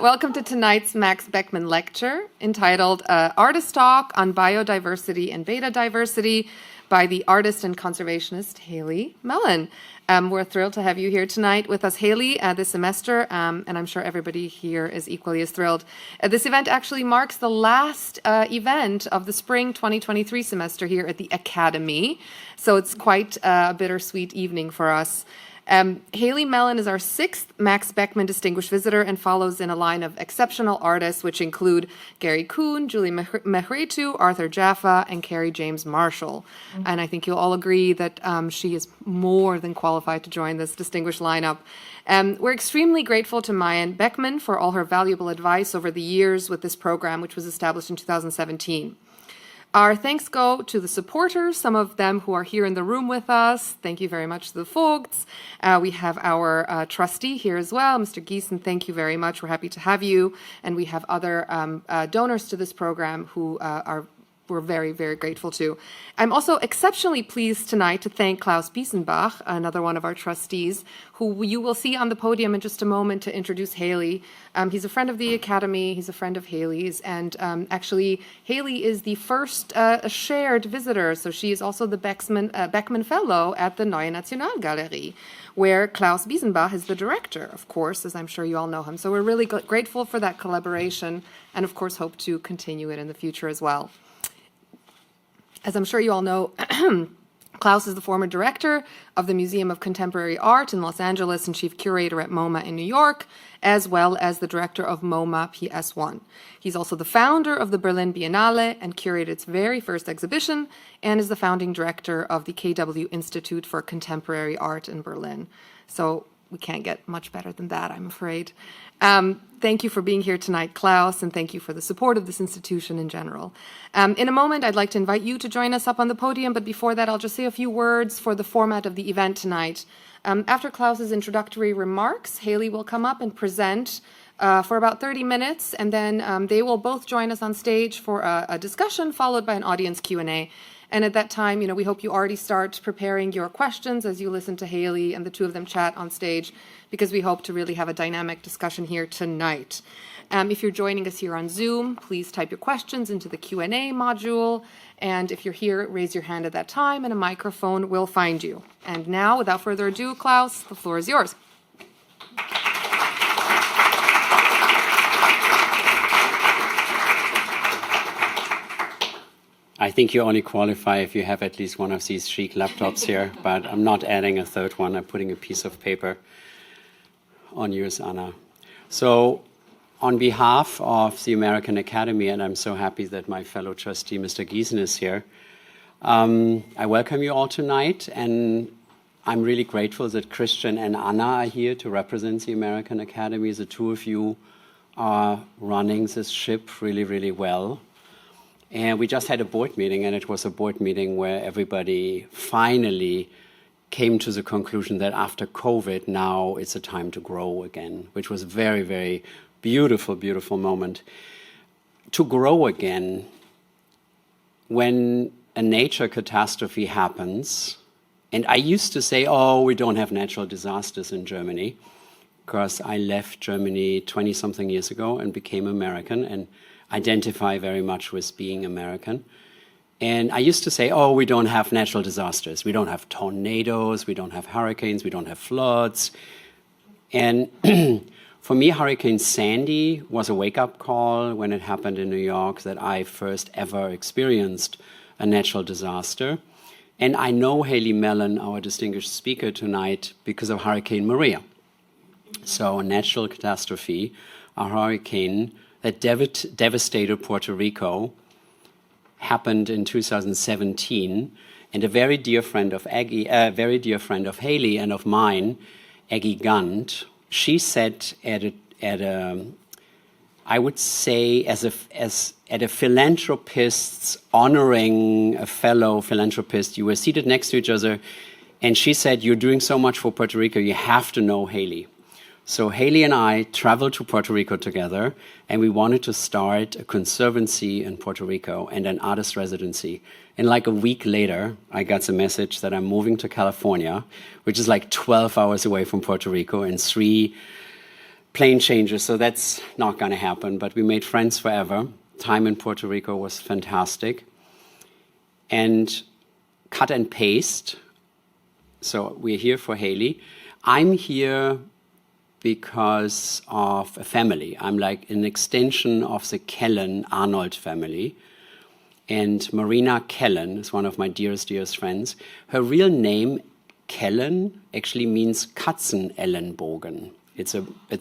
Welcome to tonight's Max Beckmann lecture entitled Artist Talk on Biodiversity and Beta Diversity by the artist and conservationist Haley Mellin. We're thrilled to have you here tonight with us, Haley, this semester, and I'm sure everybody here is equally as thrilled. This event actually marks the last event of the spring 2023 semester here at the Academy, so it's quite a bittersweet evening for us. Haley Mellin is our 6th Max Beckmann Distinguished Visitor and follows in a line of exceptional artists, which include Gary Kuhn, Julie Mehretu, Arthur Jaffa, and Carrie James Marshall. And I think you'll all agree that she is more than qualified to join this distinguished lineup. We're extremely grateful to Mayan Beckmann for all her valuable advice over the years with this program, which was established in 2017. Our thanks go to the supporters, some of them who are here in the room with us. Thank you very much to the Vogts. We have our trustee here as well, Mr. Giesen. Thank you very much. We're happy to have you. And we have other donors to this program who we're very, very grateful to. I'm also exceptionally pleased tonight to thank Klaus Biesenbach, another one of our trustees, who you will see on the podium in just a moment to introduce Haley. He's a friend of the Academy, he's a friend of Haley's, and actually Haley is the first shared visitor, so she is also the Beckmann Fellow at the Neue Nationalgalerie, where Klaus Biesenbach is the director, of course, as I'm sure you all know him. So we're really grateful for that collaboration, and of course hope to continue it in the future as well. As I'm sure you all know, Klaus is the former director of the Museum of Contemporary Art in Los Angeles and chief curator at MoMA in New York, as well as the director of MoMA PS1. He's also the founder of the Berlin Biennale and curated its very first exhibition, and is the founding director of the KW Institute for Contemporary Art in Berlin. So we can't get much better than that, I'm afraid. Thank you for being here tonight, Klaus, and thank you for the support of this institution in general. In a moment, I'd like to invite you to join us up on the podium, but before that, I'll just say a few words for the format of the event tonight. After Klaus's introductory remarks, Haley will come up and present for about 30 minutes, and then they will both join us on stage for a discussion followed by an audience Q&A. And at that time, we hope you already start preparing your questions as you listen to Haley and the two of them chat on stage, because we hope to really have a dynamic discussion here tonight. If you're joining us here on Zoom, please type your questions into the Q&A module. And if you're here, raise your hand at that time and a microphone will find you. And now, without further ado, Klaus, the floor is yours. I think you only qualify if you have at least one of these chic laptops here, but I'm not adding a third one. I'm putting a piece of paper on yours, Anna. So on behalf of the American Academy, and I'm so happy that my fellow trustee, Mr. Giesen, is here, I welcome you all tonight, and I'm really grateful that Christian and Anna are here to represent the American Academy. The two of you are running this ship really, really well. And we just had a board meeting, and it was a board meeting where everybody finally came to the conclusion that after COVID, now it's a time to grow again, which was a very, very beautiful, beautiful moment. To grow again, when a nature catastrophe happens, and I used to say, oh, we don't have natural disasters in Germany, because I left Germany 20-something years ago and became American, and identify very much with being American. And I used to say, oh, we don't have natural disasters. We don't have tornadoes, we don't have hurricanes, we don't have floods. And for me, Hurricane Sandy was a wake-up call when it happened in New York that I first ever experienced a natural disaster. And I know Haley Mellin, our distinguished speaker tonight, because of Hurricane Maria. So a natural catastrophe, a hurricane that devastated Puerto Rico, happened in 2017, and a very dear friend of Haley and of mine, Aggie Gunt, she said I would say at a philanthropist's honoring a fellow philanthropist, you were seated next to each other, and she said, "You're doing so much for Puerto Rico, you have to know Haley." So Haley and I traveled to Puerto Rico together, and we wanted to start a conservancy in Puerto Rico and an artist residency. And like a week later, I got the message that I'm moving to California, which is like 12 hours away from Puerto Rico and 3 plane changes, so that's not going to happen. But we made friends forever. Time in Puerto Rico was fantastic. And cut and paste. So we're here for Haley. I'm here because of a family. I'm like an extension of the Kellen-Arnold family. And Marina Kellen is one of my dearest friends. Her real name, Kellen, actually means Katzenellenbogen. It's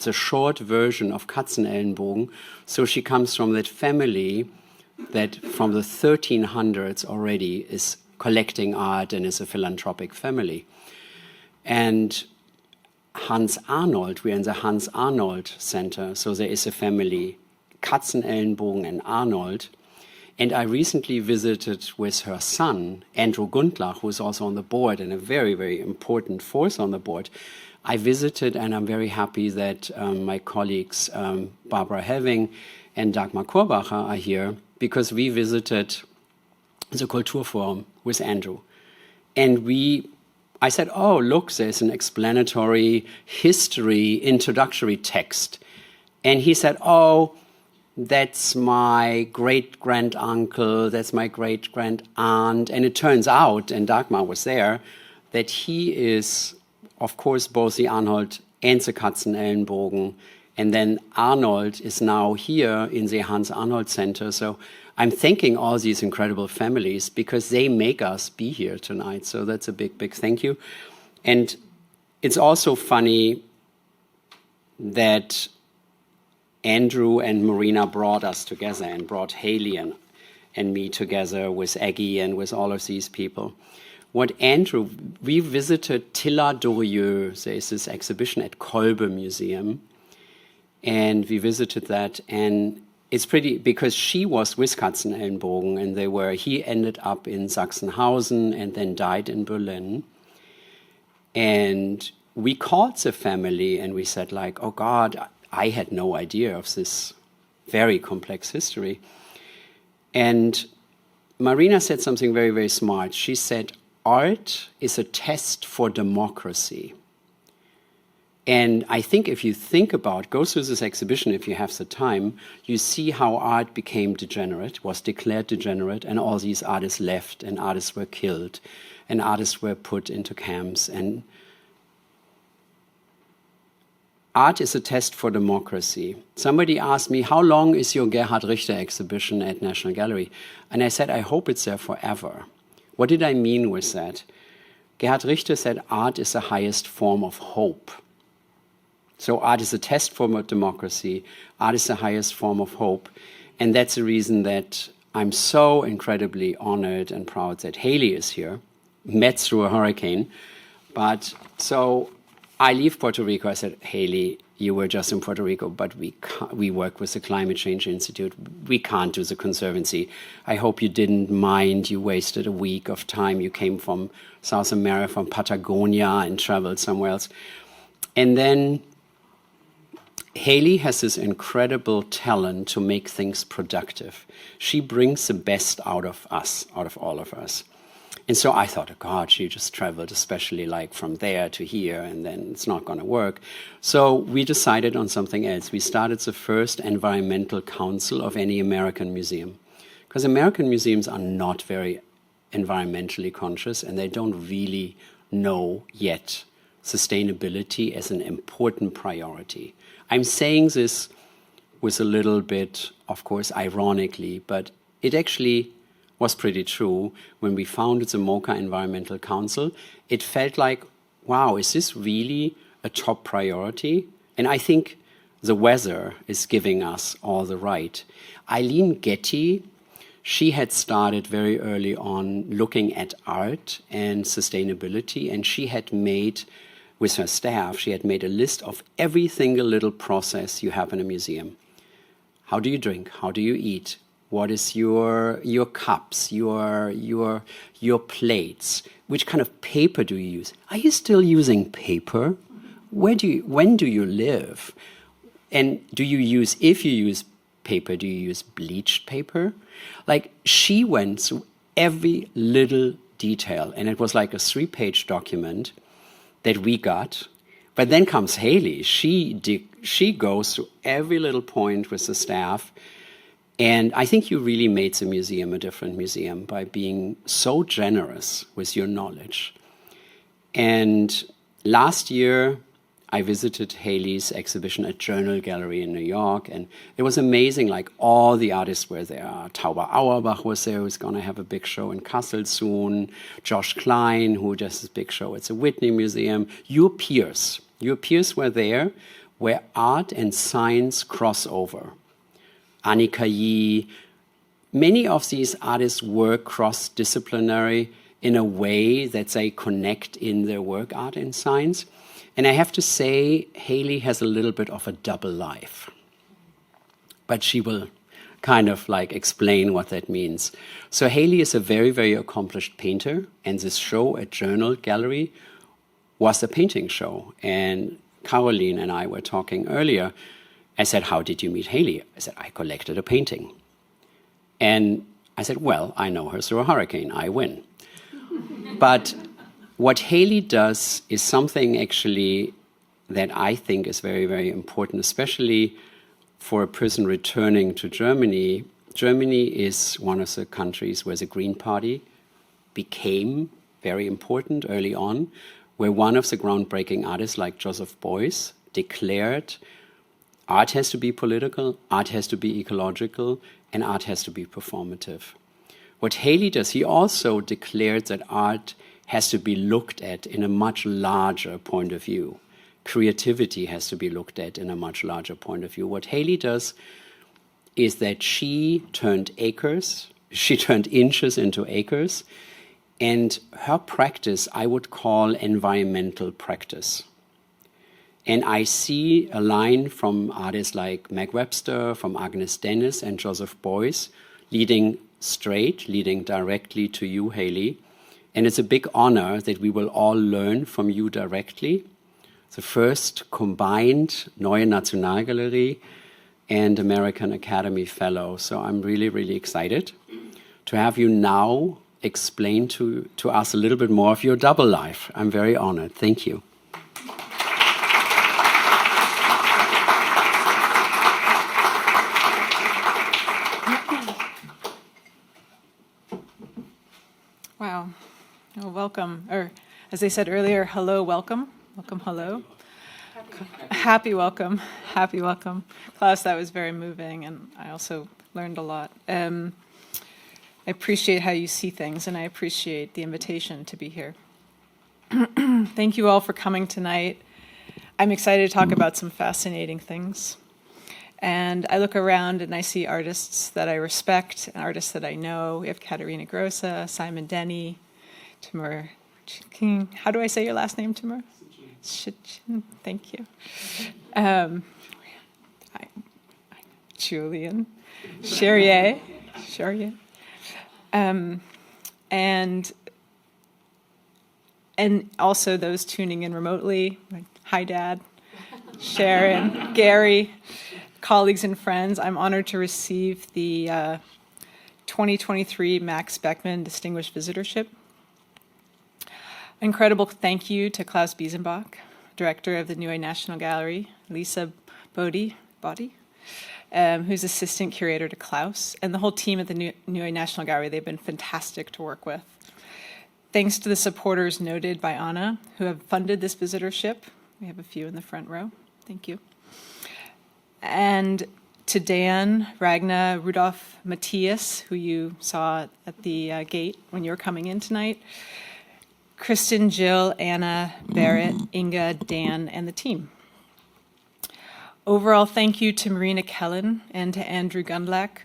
a short version of Katzenellenbogen. So she comes from that family that from the 1300s already is collecting art and is a philanthropic family. And Hans Arnold, we're in the Hans Arnold Center, so there is a family, Katzenellenbogen and Arnold. And I recently visited with her son, Andrew Gundlach, who is also on the board and a very, very important force on the board. I visited, and I'm very happy that my colleagues Barbara Helving and Dagmar Korbacher are here, because we visited the Kulturforum with Andrew. And I said, oh, look, there's an explanatory history introductory text. And he said, oh, that's my great-grand-uncle, that's my great-grand-aunt. And it turns out, and Dagmar was there, that he is, of course, both the Arnold and the Katzenellenbogen. And then Arnold is now here in the Hans Arnold Center. So I'm thanking all these incredible families because they make us be here tonight. So that's a big, big thank you. And it's also funny that Andrew and Marina brought us together and brought Haley and me together with Aggie and with all of these people. We visited Tilla Dorieux. There is this exhibition at Kolbe Museum. And we visited that, and it's pretty, because she was with Katzenellenbogen, and he ended up in Sachsenhausen and then died in Berlin. And we called the family and we said, like, oh God, I had no idea of this very complex history. And Marina said something very, very smart. She said, art is a test for democracy. And I think if you go through this exhibition if you have the time, you see how art became degenerate, was declared degenerate, and all these artists left, and artists were killed, and artists were put into camps. And art is a test for democracy. Somebody asked me, how long is your Gerhard Richter exhibition at National Gallery? And I said, I hope it's there forever. What did I mean with that? Gerhard Richter said, art is the highest form of hope. So art is a test for democracy. Art is the highest form of hope. And that's the reason that I'm so incredibly honored and proud that Haley is here, met through a hurricane. But so I leave Puerto Rico. I said, Haley, you were just in Puerto Rico, but we work with the Climate Change Institute. We can't do the Conservancy. I hope you didn't mind. You wasted a week of time. You came from South America, from Patagonia, and traveled somewhere else. And then Haley has this incredible talent to make things productive. She brings the best out of us, out of all of us. And so I thought, oh God, she just traveled, especially like from there to here, and then it's not going to work. So we decided on something else. We started the first environmental council of any American museum, because American museums are not very environmentally conscious, and they don't really know yet sustainability as an important priority. I'm saying this with a little bit, of course, ironically, but it actually was pretty true. When we founded the MoCA Environmental Council, it felt like, wow, is this really a top priority? And I think the weather is giving us all the right. Eileen Getty, she had started very early on looking at art and sustainability, and she had made, with her staff, she had made a list of every single little process you have in a museum. How do you drink? How do you eat? What is your cups, your plates? Which kind of paper do you use? Are you still using paper? When do you live? And if you use paper, do you use bleached paper? Like, she went through every little detail, and it was like a 3-page document that we got. But then comes Haley. She goes to every little point with the staff. And I think you really made the museum a different museum by being so generous with your knowledge. And last year, I visited Haley's exhibition at Journal Gallery in New York, and it was amazing. Like, all the artists were there. Tauber Auerbach was there, who's going to have a big show in Kassel soon. Josh Klein, who does this big show at the Whitney Museum. Your peers were there, where art and science cross over. Annika Yee, many of these artists were cross-disciplinary in a way that they connect in their work, art and science. And I have to say, Haley has a little bit of a double life. But she will kind of like explain what that means. So Haley is a very, very accomplished painter, and this show at Journal Gallery was a painting show. And Caroline and I were talking earlier. I said, how did you meet Haley? I said, I collected a painting. And I said, well, I know her through a hurricane. I win. But what Haley does is something actually that I think is very, very important, especially for a person returning to Germany. Germany is one of the countries where the Green Party became very important early on, where one of the groundbreaking artists like Joseph Beuys declared art has to be political, art has to be ecological, and art has to be performative. What Haley does, he also declared that art has to be looked at in a much larger point of view. Creativity has to be looked at in a much larger point of view. What Haley does is that she turned inches into acres, and her practice I would call environmental practice. And I see a line from artists like Meg Webster, from Agnes Dennis and Joseph Beuys, leading directly to you, Haley. And it's a big honor that we will all learn from you directly. The first combined Neue Nationalgalerie and American Academy Fellow. So I'm really, really excited to have you now explain to us a little bit more of your double life. I'm very honored. Thank you. Wow. Well, welcome, or as they said earlier, hello, welcome. Welcome, hello. Happy welcome. Happy welcome. Klaus, that was very moving, and I also learned a lot. I appreciate how you see things, and I appreciate the invitation to be here. Thank you all for coming tonight. I'm excited to talk about some fascinating things. And I look around and I see artists that I respect, and artists that I know. We have Katerina Grossa, Simon Denny, Timur King. How do I say your last name, Timur? Thank you. Julian, Cherrier. And also those tuning in remotely. Hi, Dad. Sharon, Gary, colleagues and friends. I'm honored to receive the 2023 Max Beckmann Distinguished Visitorship. Incredible thank you to Klaus Biesenbach, director of the Neue National Gallery, Lisa Bodie, who's assistant curator to Klaus, and the whole team at the Neue National Gallery. They've been fantastic to work with. Thanks to the supporters noted by Anna, who have funded this visitorship. We have a few in the front row. Thank you. And to Dan, Ragna, Rudolph, Matthias, who you saw at the gate when you were coming in tonight, Kristen, Jill, Anna, Barrett, Inga, Dan, and the team. Overall, thank you to Marina Kellen and to Andrew Gundlach,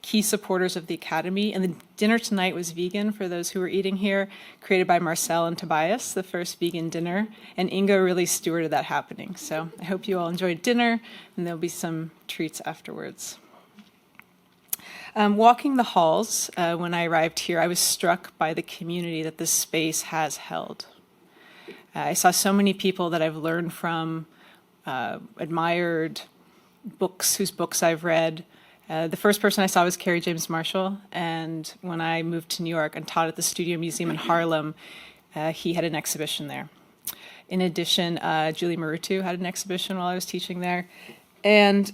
key supporters of the Academy. And the dinner tonight was vegan for those who were eating here, created by Marcel and Tobias, the first vegan dinner. And Inga really stewarded that happening. So I hope you all enjoyed dinner, and there'll be some treats afterwards. Walking the halls, when I arrived here, I was struck by the community that this space has held. I saw so many people that I've learned from, admired, whose books I've read. The first person I saw was Carrie James Marshall, and when I moved to New York and taught at the Studio Museum in Harlem, he had an exhibition there. In addition, Julie Marutu had an exhibition while I was teaching there. And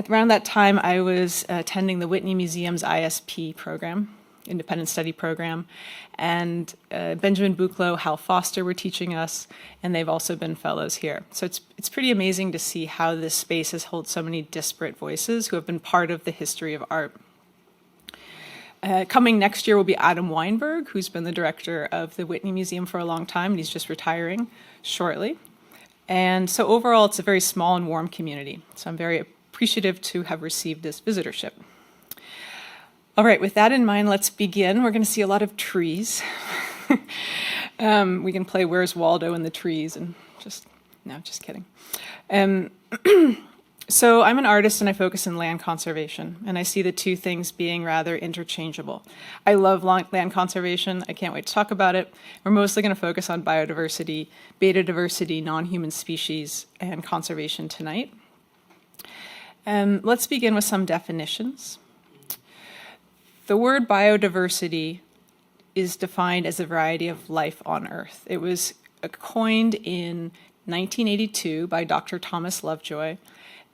around that time, I was attending the Whitney Museum's ISP program, Independent Study Program, and Benjamin Buchloh, Hal Foster were teaching us, and they've also been fellows here. So it's pretty amazing to see how this space has held so many disparate voices who have been part of the history of art. Coming next year will be Adam Weinberg, who's been the director of the Whitney Museum for a long time, and he's just retiring shortly. And so overall, it's a very small and warm community. So I'm very appreciative to have received this visitorship. All right, with that in mind, let's begin. We're going to see a lot of trees. We can play Where's Waldo in the trees and just kidding. So I'm an artist and I focus in land conservation, and I see the two things being rather interchangeable. I love land conservation. I can't wait to talk about it. We're mostly going to focus on biodiversity, beta diversity, non-human species, and conservation tonight. Let's begin with some definitions. The word biodiversity is defined as a variety of life on Earth. It was coined in 1982 by Dr. Thomas Lovejoy,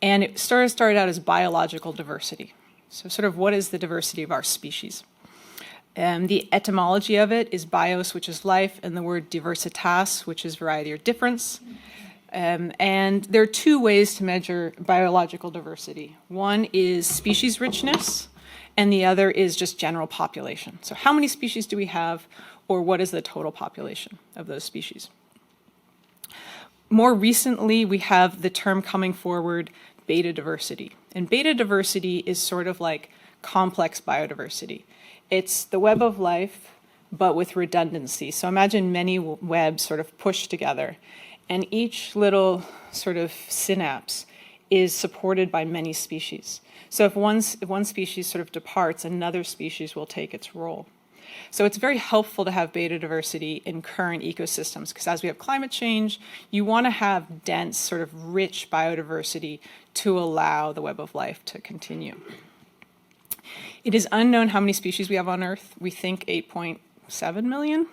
and it started out as biological diversity. So sort of what is the diversity of our species? The etymology of it is bios, which is life, and the word diversitas, which is variety or difference. And there are two ways to measure biological diversity. One is species richness, and the other is just general population. So how many species do we have, or what is the total population of those species? More recently, we have the term coming forward, beta diversity. And beta diversity is sort of like complex biodiversity. It's the web of life, but with redundancy. So imagine many webs sort of pushed together, and each little sort of synapse is supported by many species. So if one species sort of departs, another species will take its role. So it's very helpful to have beta diversity in current ecosystems, because as we have climate change, you want to have dense, sort of rich biodiversity to allow the web of life to continue. It is unknown how many species we have on Earth. We think 8.7 million.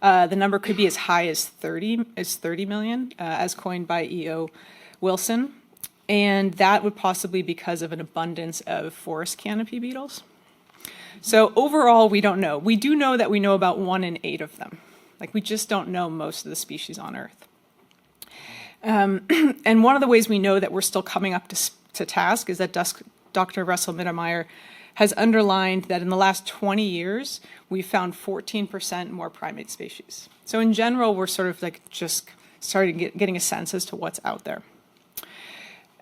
The number could be as high as 30 million, as coined by E.O. Wilson. And that would possibly be because of an abundance of forest canopy beetles. So overall, we don't know. We do know that we know about 1 in 8 of them. Like, we just don't know most of the species on Earth. And one of the ways we know that we're still coming up to task is that Dr. Russell Mittermeier has underlined that in the last 20 years, we've found 14% more primate species. So in general, we're sort of like just starting getting a sense as to what's out there.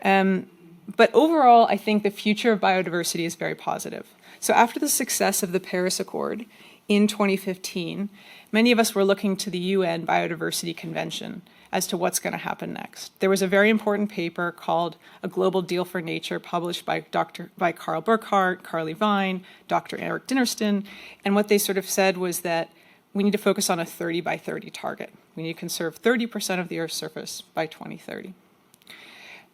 But overall, I think the future of biodiversity is very positive. So after the success of the Paris Accord in 2015, many of us were looking to the UN Biodiversity Convention as to what's going to happen next. There was a very important paper called A Global Deal for Nature, published by Carl Burkhardt, Carly Vine, Dr. Eric Dinnerston, and what they sort of said was that we need to focus on a 30 by 30 target. We need to conserve 30% of the Earth's surface by 2030.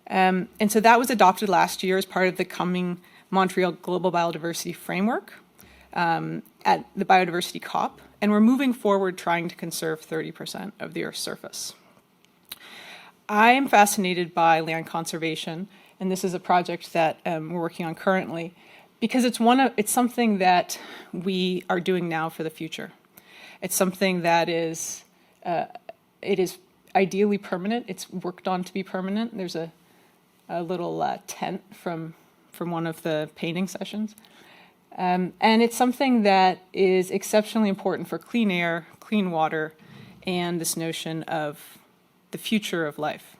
And so that was adopted last year as part of the coming Montreal Global Biodiversity Framework at the Biodiversity COP, and we're moving forward trying to conserve 30% of the Earth's surface. I am fascinated by land conservation, and this is a project that we're working on currently, because it's something that we are doing now for the future. It's something that is ideally permanent. It's worked on to be permanent. There's a little tent from one of the painting sessions. And it's something that is exceptionally important for clean air, clean water, and this notion of the future of life.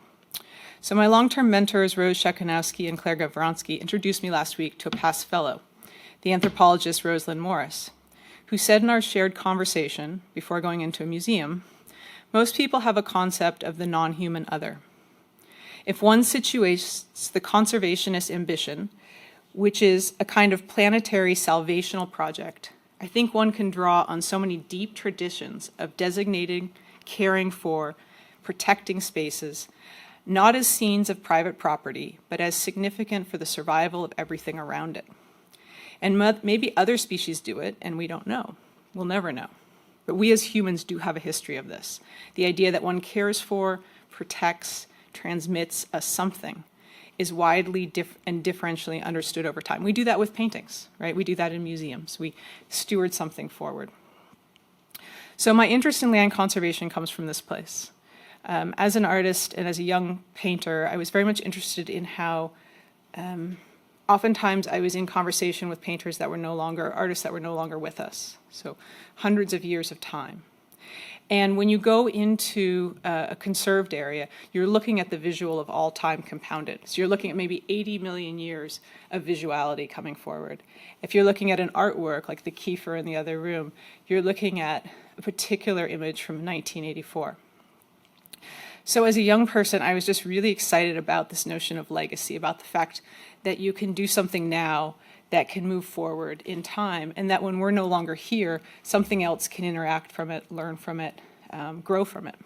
So my long-term mentors, Rose Shekanowski and Claire Gavronsky, introduced me last week to a past fellow, the anthropologist Rosalind Morris, who said in our shared conversation before going into a museum, most people have a concept of the non-human other. If one situates the conservationist ambition, which is a kind of planetary salvational project, I think one can draw on so many deep traditions of designating, caring for, protecting spaces, not as scenes of private property, but as significant for the survival of everything around it. And maybe other species do it, and we don't know. We'll never know. But we as humans do have a history of this. The idea that one cares for, protects, transmits a something is widely and differentially understood over time. We do that with paintings, right? We do that in museums. We steward something forward. So my interest in land conservation comes from this place. As an artist and as a young painter, I was very much interested in how oftentimes I was in conversation with painters that were no longer, artists that were no longer with us. So hundreds of years of time. And when you go into a conserved area, you're looking at the visual of all time compounded. So you're looking at maybe 80 million years of visuality coming forward. If you're looking at an artwork like the Kiefer in the other room, you're looking at a particular image from 1984. So as a young person, I was just really excited about this notion of legacy, about the fact that you can do something now that can move forward in time, and that when we're no longer here, something else can interact from it, learn from it, grow from it.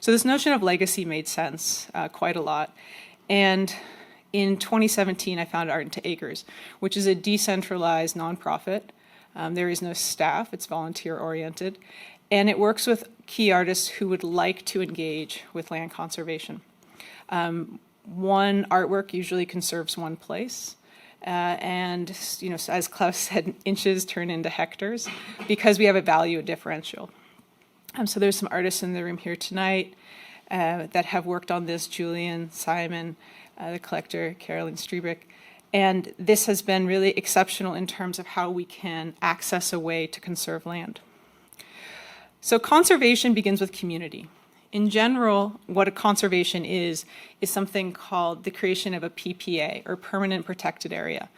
So this notion of legacy made sense quite a lot. And in 2017, I founded Art into Acres, which is a decentralized nonprofit. There is no staff, it's volunteer-oriented, and it works with key artists who would like to engage with land conservation. One artwork usually conserves one place. And as Klaus said, inches turn into hectares because we have a value differential. So there's some artists in the room here tonight that have worked on this, Julian, Simon, the collector, Carolyn Streebrick. And this has been really exceptional in terms of how we can access a way to conserve land. So conservation begins with community. In general, what a conservation is something called the creation of a PPA, or permanent protected area.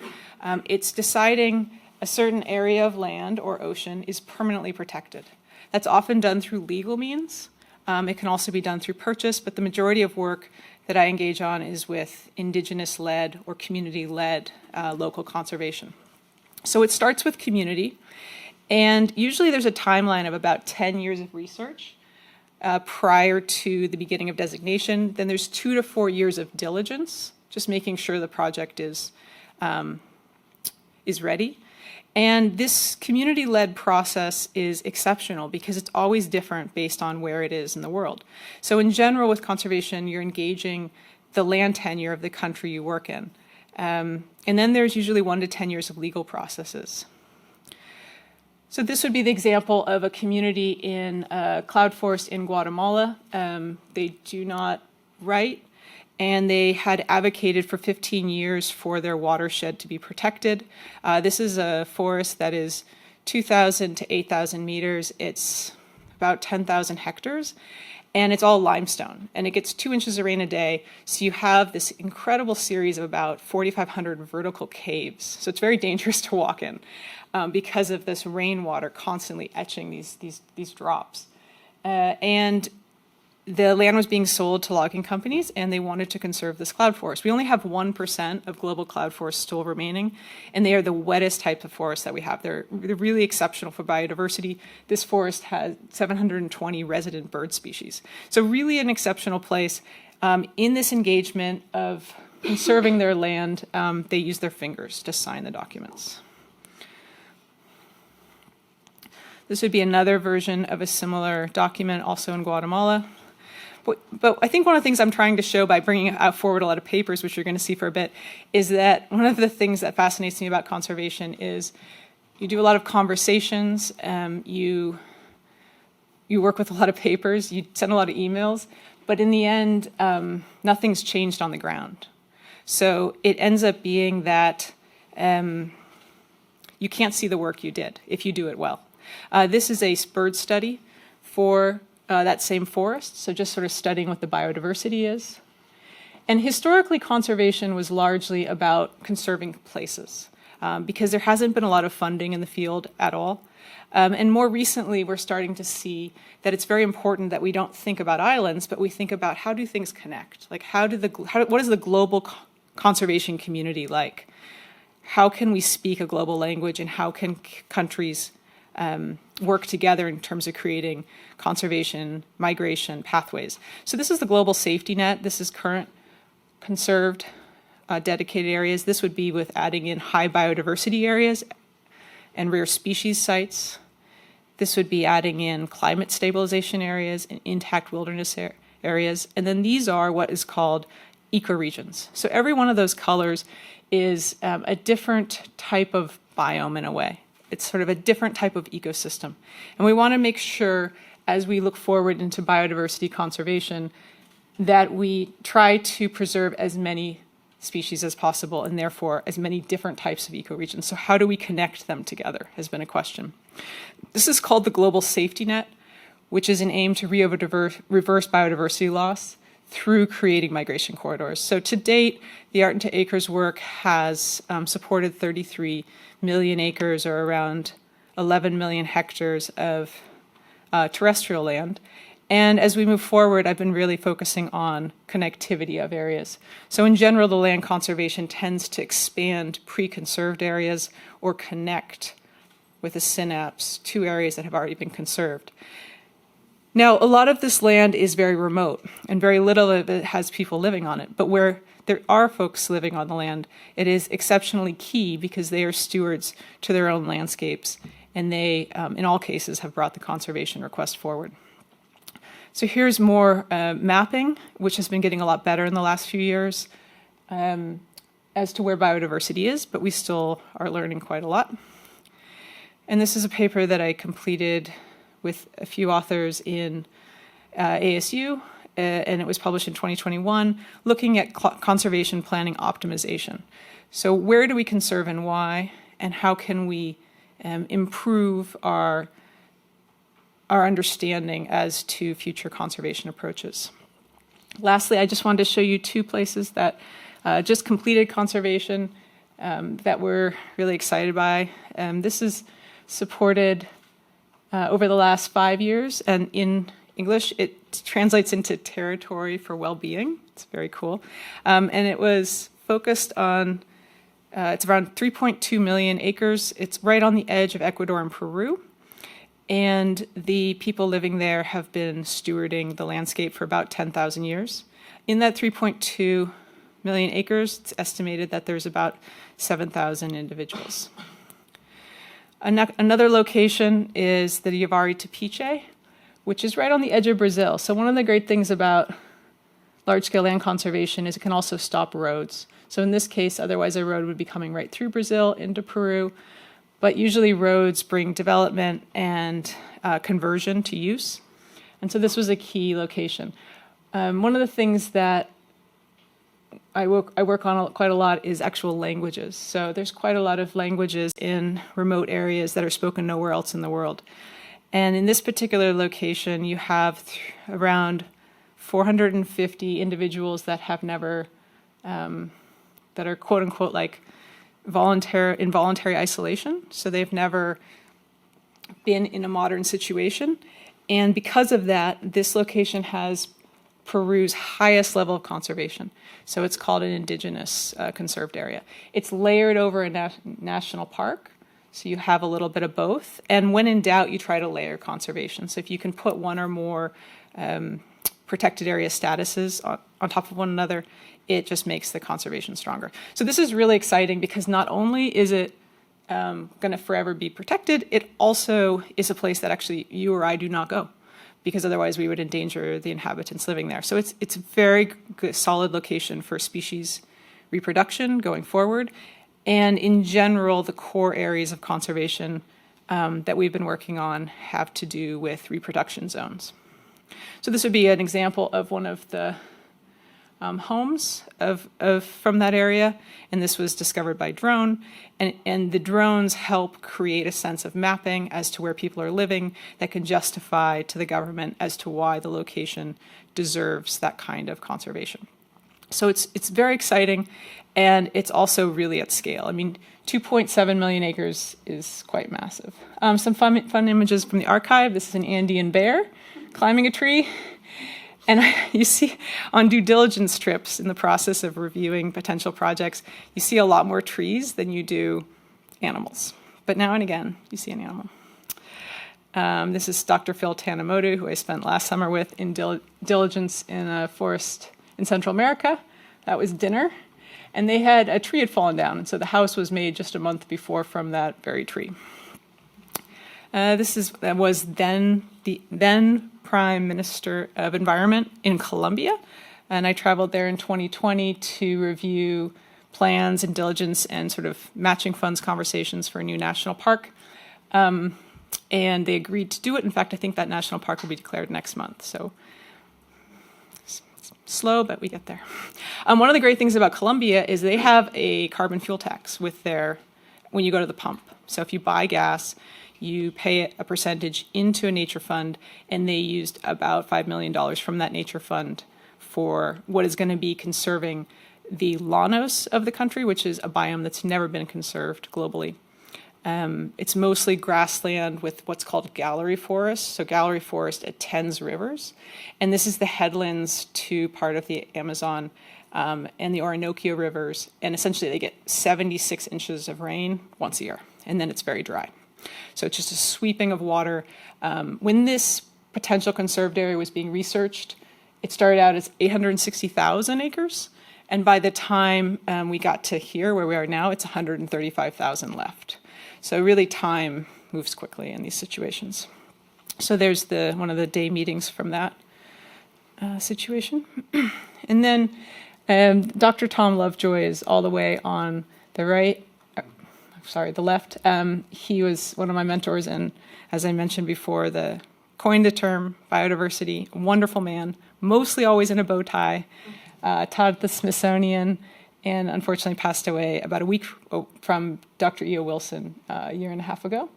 It's deciding a certain area of land or ocean is permanently protected. That's often done through legal means. It can also be done through purchase, but the majority of work that I engage on is with indigenous-led or community-led local conservation. So it starts with community, and usually there's a timeline of about 10 years of research prior to the beginning of designation. Then there's 2 to 4 years of diligence, just making sure the project is ready. And this community-led process is exceptional because it's always different based on where it is in the world. So in general, with conservation, you're engaging the land tenure of the country you work in. And then there's usually 1 to 10 years of legal processes. So this would be the example of a community in a cloud forest in Guatemala. They do not write, and they had advocated for 15 years for their watershed to be protected. This is a forest that is 2,000 to 8,000 meters. It's about 10,000 hectares, and it's all limestone, and it gets 2 inches of rain a day. So you have this incredible series of about 4,500 vertical caves. So it's very dangerous to walk in because of this rainwater constantly etching these drops. And the land was being sold to logging companies, and they wanted to conserve this cloud forest. We only have 1% of global cloud forests still remaining, and they are the wettest type of forests that we have. They're really exceptional for biodiversity. This forest has 720 resident bird species. So really an exceptional place. In this engagement of conserving their land, they use their fingers to sign the documents. This would be another version of a similar document, also in Guatemala. But I think one of the things I'm trying to show by bringing forward a lot of papers, which you're going to see for a bit, is that one of the things that fascinates me about conservation is you do a lot of conversations, you work with a lot of papers, you send a lot of emails, but in the end, nothing's changed on the ground. So it ends up being that you can't see the work you did if you do it well. This is a bird study for that same forest, so just sort of studying what the biodiversity is. And historically, conservation was largely about conserving places because there hasn't been a lot of funding in the field at all. And more recently, we're starting to see that it's very important that we don't think about islands, but we think about how do things connect? Like what is the global conservation community like? How can we speak a global language, and how can countries work together in terms of creating conservation, migration, pathways? So this is the global safety net. This is current conserved dedicated areas. This would be with adding in high biodiversity areas and rare species sites. This would be adding in climate stabilization areas and intact wilderness areas. And then these are what is called ecoregions. So every one of those colors is a different type of biome in a way. It's sort of a different type of ecosystem. And we want to make sure, as we look forward into biodiversity conservation, that we try to preserve as many species as possible and therefore as many different types of ecoregions. So how do we connect them together has been a question. This is called the global safety net, which is an aim to reverse biodiversity loss through creating migration corridors. So to date, the Art into Acres work has supported 33 million acres, or around 11 million hectares of terrestrial land. And as we move forward, I've been really focusing on connectivity of areas. So in general, the land conservation tends to expand pre-conserved areas or connect with a synapse to areas that have already been conserved. Now, a lot of this land is very remote, and very little of it has people living on it. But where there are folks living on the land, it is exceptionally key because they are stewards to their own landscapes, and they, in all cases, have brought the conservation request forward. So here's more mapping, which has been getting a lot better in the last few years as to where biodiversity is, but we still are learning quite a lot. And this is a paper that I completed with a few authors in ASU, and it was published in 2021, looking at conservation planning optimization. So where do we conserve and why, and how can we improve our understanding as to future conservation approaches. Lastly, I just wanted to show you two places that just completed conservation that we're really excited by. This is supported over the last 5 years, and in English it translates into Territory for Well-Being. It's very cool. And it was focused on, it's around 3.2 million acres. It's right on the edge of Ecuador and Peru. And the people living there have been stewarding the landscape for about 10,000 years. In that 3.2 million acres, it's estimated that there's about 7,000 individuals. Another location is the Yavari Tapiche, which is right on the edge of Brazil. So one of the great things about large-scale land conservation is it can also stop roads. So in this case, otherwise a road would be coming right through Brazil into Peru. But usually roads bring development and conversion to use. And so this was a key location. One of the things that I work on quite a lot is actual languages. So there's quite a lot of languages in remote areas that are spoken nowhere else in the world. And in this particular location, you have around 450 individuals that have never, that are quote unquote like involuntary isolation. So they've never been in a modern situation. And because of that, this location has Peru's highest level of conservation. So it's called an indigenous conserved area. It's layered over a national park. So you have a little bit of both. And when in doubt, you try to layer conservation. So if you can put one or more protected area statuses on top of one another, it just makes the conservation stronger. So this is really exciting because not only is it going to forever be protected, it also is a place that actually you or I do not go, because otherwise we would endanger the inhabitants living there. So it's a very good, solid location for species reproduction going forward. And in general, the core areas of conservation that we've been working on have to do with reproduction zones. So this would be an example of one of the homes from that area, and this was discovered by drone, and the drones help create a sense of mapping as to where people are living that can justify to the government as to why the location deserves that kind of conservation. So it's very exciting, and it's also really at scale. I mean, 2.7 million acres is quite massive. Some fun images from the archive. This is an Andean bear climbing a tree. And you see on due diligence trips in the process of reviewing potential projects, you see a lot more trees than you do animals. But now and again, you see an animal. This is Dr. Phil Tanimoto, who I spent last summer with in diligence in a forest in Central America. That was dinner. And they had a tree had fallen down. And so the house was made just a month before from that very tree. Was then the then Prime Minister of Environment in Colombia, and I traveled there in 2020 to review plans and diligence and sort of matching funds conversations for a new national park. And they agreed to do it. In fact, I think that national park will be declared next month. So slow, but we get there. One of the great things about Colombia is they have a carbon fuel tax when you go to the pump. So if you buy gas, you pay a percentage into a nature fund, and they used about $5 million from that nature fund for what is going to be conserving the llanos of the country, which is a biome that's never been conserved globally. It's mostly grassland with what's called gallery forest. So gallery forest attends rivers. And this is the headlands to part of the Amazon and the Orinoco rivers. And essentially they get 76 inches of rain once a year. And then it's very dry. So it's just a sweeping of water. When this potential conserved area was being researched, it started out as 860,000 acres. And by the time we got to here, where we are now, it's 135,000 left. So really time moves quickly in these situations. So there's one of the day meetings from that situation. And then Dr. Tom Lovejoy is all the way on the right, the left. He was one of my mentors, and as I mentioned before, coined the term biodiversity. A wonderful man, mostly always in a bow tie, taught at the Smithsonian, and unfortunately passed away about a week from Dr. E.O. Wilson a year and a half ago.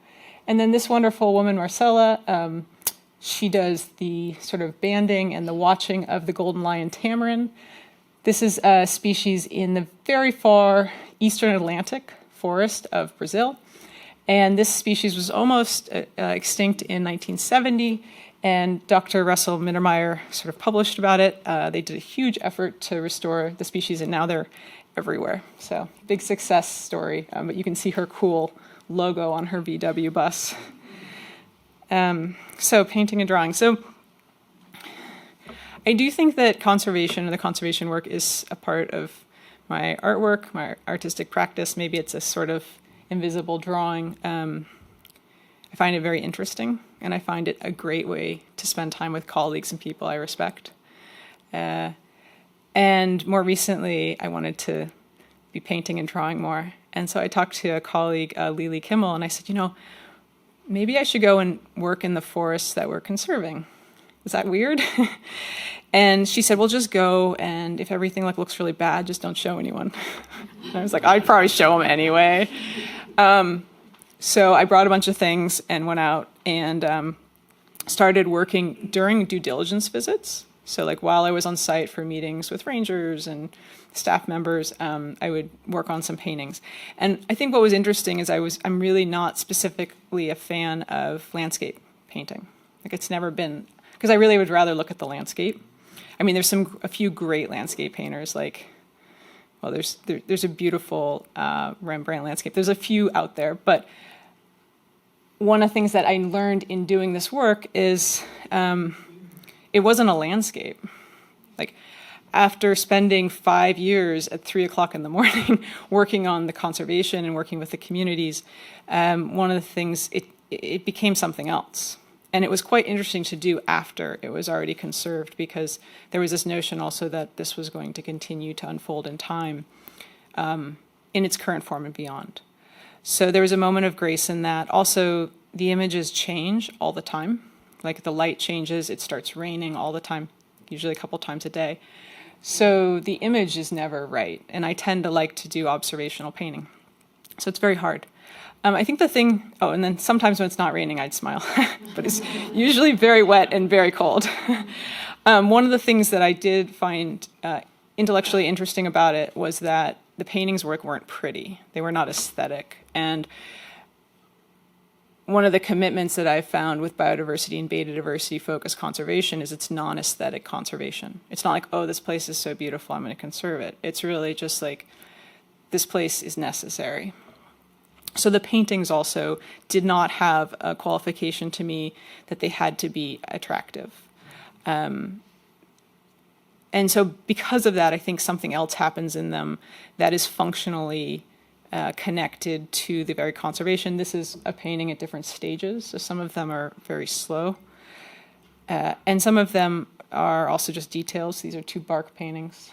And then this wonderful woman, Marcella, she does the sort of banding and the watching of the golden lion tamarin. This is a species in the very far eastern Atlantic forest of Brazil. And this species was almost extinct in 1970. And Dr. Russell Mittermeier sort of published about it. They did a huge effort to restore the species, and now they're everywhere. So big success story. But you can see her cool logo on her VW bus. So painting and drawing. So I do think that conservation and the conservation work is a part of my artwork, my artistic practice. Maybe it's a sort of invisible drawing. I find it very interesting, and I find it a great way to spend time with colleagues and people I respect. And more recently, I wanted to be painting and drawing more. And so I talked to a colleague, Lily Kimmel, and I said, maybe I should go and work in the forests that we're conserving. Is that weird? And she said, well, just go, and if everything looks really bad, just don't show anyone. And I was like, I'd probably show them anyway. So I brought a bunch of things and went out and started working during due diligence visits. So while I was on site for meetings with rangers and staff members, I would work on some paintings. And I think what was interesting is I'm really not specifically a fan of landscape painting. It's never been, because I really would rather look at the landscape. I mean, there's a few great landscape painters, there's a beautiful Rembrandt landscape. There's a few out there, but one of the things that I learned in doing this work is it wasn't a landscape. After spending 5 years at 3 o'clock in the morning working on the conservation and working with the communities, one of the things, it became something else. And it was quite interesting to do after it was already conserved, because there was this notion also that this was going to continue to unfold in time in its current form and beyond. So there was a moment of grace in that. Also, the images change all the time. The light changes, it starts raining all the time, usually a couple times a day. So the image is never right. And I tend to like to do observational painting. So it's very hard. I think the thing, and then sometimes when it's not raining, I'd smile, but it's usually very wet and very cold. One of the things that I did find intellectually interesting about it was that the paintings weren't pretty. They were not aesthetic. And one of the commitments that I've found with biodiversity and beta diversity focused conservation is it's non-aesthetic conservation. It's not oh, this place is so beautiful, I'm going to conserve it. It's really just this place is necessary. So the paintings also did not have a qualification to me that they had to be attractive. And so because of that, I think something else happens in them that is functionally connected to the very conservation. This is a painting at different stages, so some of them are very slow. And some of them are also just details. These are 2 bark paintings.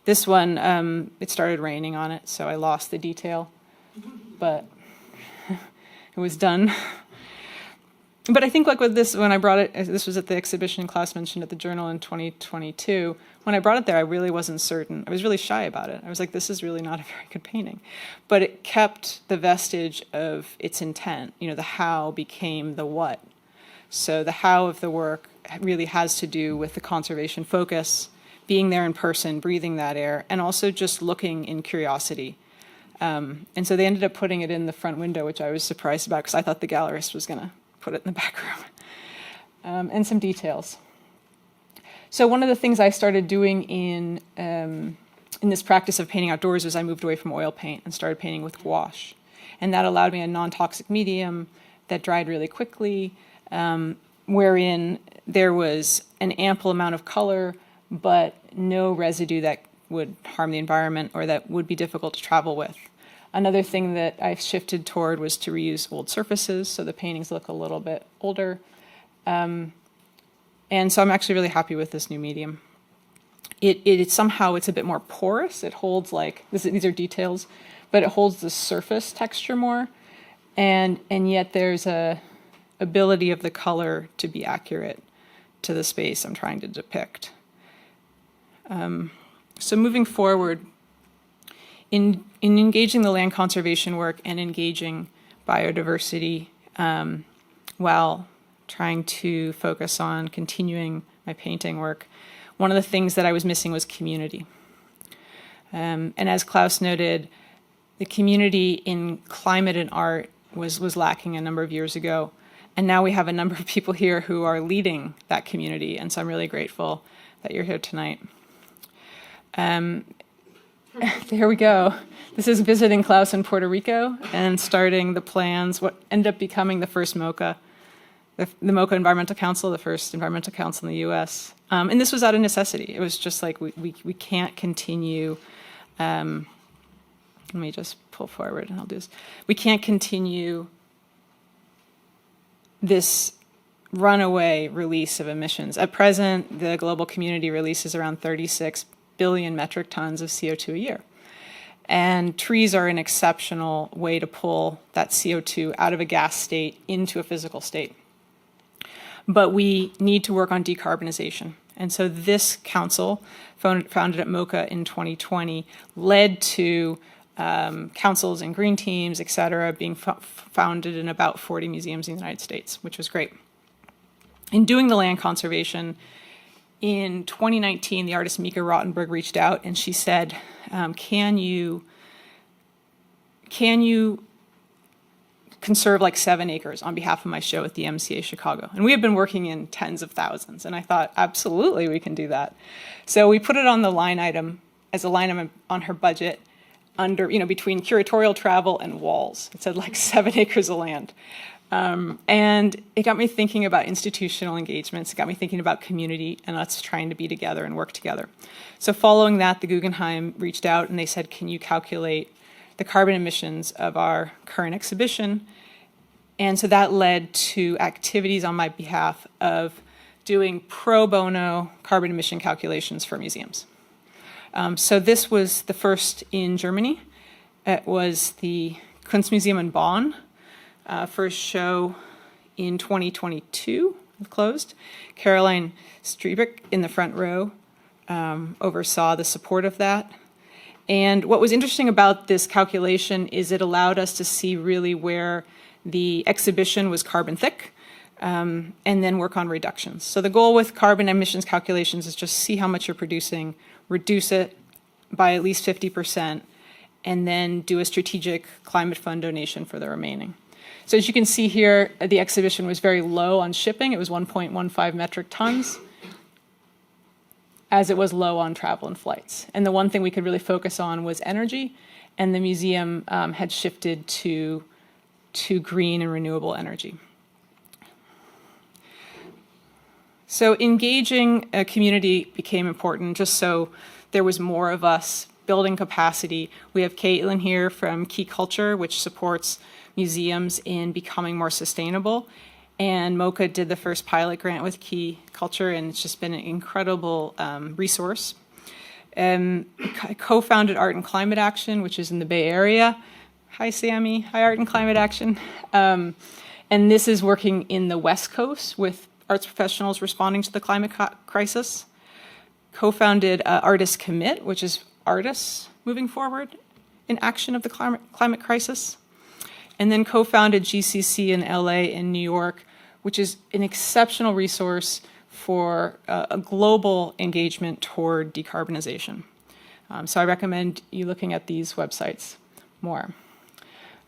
This one, it started raining on it, so I lost the detail, but it was done. But I think like with this, when I brought it, this was at the exhibition Klaus mentioned at the Journal in 2022. When I brought it there, I really wasn't certain. I was really shy about it. I was like, this is really not a very good painting. But it kept the vestige of its intent. You know, the how became the what. So the how of the work really has to do with the conservation focus, being there in person, breathing that air, and also just looking in curiosity. And so they ended up putting it in the front window, which I was surprised about because I thought the gallerist was going to put it in the back room. And some details. So one of the things I started doing in this practice of painting outdoors was I moved away from oil paint and started painting with gouache. And that allowed me a non-toxic medium that dried really quickly, wherein there was an ample amount of color, but no residue that would harm the environment or that would be difficult to travel with. Another thing that I've shifted toward was to reuse old surfaces, so the paintings look a little bit older. And so I'm actually really happy with this new medium. It somehow, it's a bit more porous. It holds these are details, but it holds the surface texture more. And yet there's a ability of the color to be accurate to the space I'm trying to depict. So moving forward, in engaging the land conservation work and engaging biodiversity while trying to focus on continuing my painting work, one of the things that I was missing was community. And as Klaus noted, the community in climate and art was lacking a number of years ago. And now we have a number of people here who are leading that community. And so I'm really grateful that you're here tonight. There we go. This is visiting Klaus in Puerto Rico and starting the plans, what ended up becoming the first MoCA, the MoCA Environmental Council, the first environmental council in the US. And this was out of necessity. It was just like, we can't continue, let me just pull forward and I'll do this. We can't continue this runaway release of emissions. At present, the global community releases around 36 billion metric tons of CO2 a year. And trees are an exceptional way to pull that CO2 out of a gas state into a physical state. But we need to work on decarbonization. And so this council, founded at MoCA in 2020, led to councils and green teams, et cetera, being founded in about 40 museums in the United States, which was great. In doing the land conservation, in 2019, the artist Mika Rottenberg reached out and she said, can you conserve like 7 acres on behalf of my show at the MCA Chicago? And we have been working in tens of thousands. And I thought, absolutely, we can do that. So we put it on the line item as a line item on her budget under, between curatorial travel and walls. It said like 7 acres of land. And it got me thinking about institutional engagements. It got me thinking about community and us trying to be together and work together. So following that, the Guggenheim reached out and they said, can you calculate the carbon emissions of our current exhibition? And so that led to activities on my behalf of doing pro bono carbon emission calculations for museums. So this was the first in Germany. It was the Kunstmuseum in Bonn. First show in 2022, closed. Caroline Striebeck in the front row oversaw the support of that. And what was interesting about this calculation is it allowed us to see really where the exhibition was carbon thick and then work on reductions. So the goal with carbon emissions calculations is just see how much you're producing, reduce it by at least 50%, and then do a strategic climate fund donation for the remaining. So as you can see here, the exhibition was very low on shipping. It was 1.15 metric tons, as it was low on travel and flights. And the one thing we could really focus on was energy, and the museum had shifted to green and renewable energy. So engaging a community became important just so there was more of us building capacity. We have Caitlin here from Key Culture, which supports museums in becoming more sustainable. And MoCA did the first pilot grant with Key Culture, and it's just been an incredible resource. I co-founded Art and Climate Action, which is in the Bay Area. Hi, Sammy. Hi, Art and Climate Action. And this is working in the West Coast with arts professionals responding to the climate crisis. Co-founded Artists Commit, which is artists moving forward in action of the climate crisis. And then co-founded GCC in LA and New York, which is an exceptional resource for a global engagement toward decarbonization. So I recommend you looking at these websites more.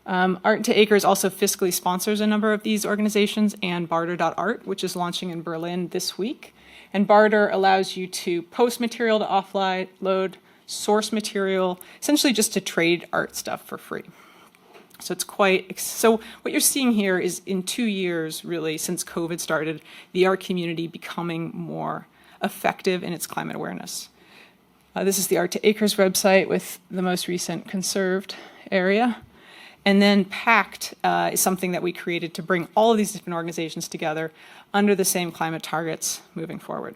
Art to Acres also fiscally sponsors a number of these organizations, and barter.art, which is launching in Berlin this week. And barter allows you to post material to offload, source material, essentially just to trade art stuff for free. So it's so what you're seeing here is in 2 years, really, since COVID started, the art community becoming more effective in its climate awareness. This is the Art to Acres website with the most recent conserved area. And then PACT is something that we created to bring all of these different organizations together under the same climate targets moving forward.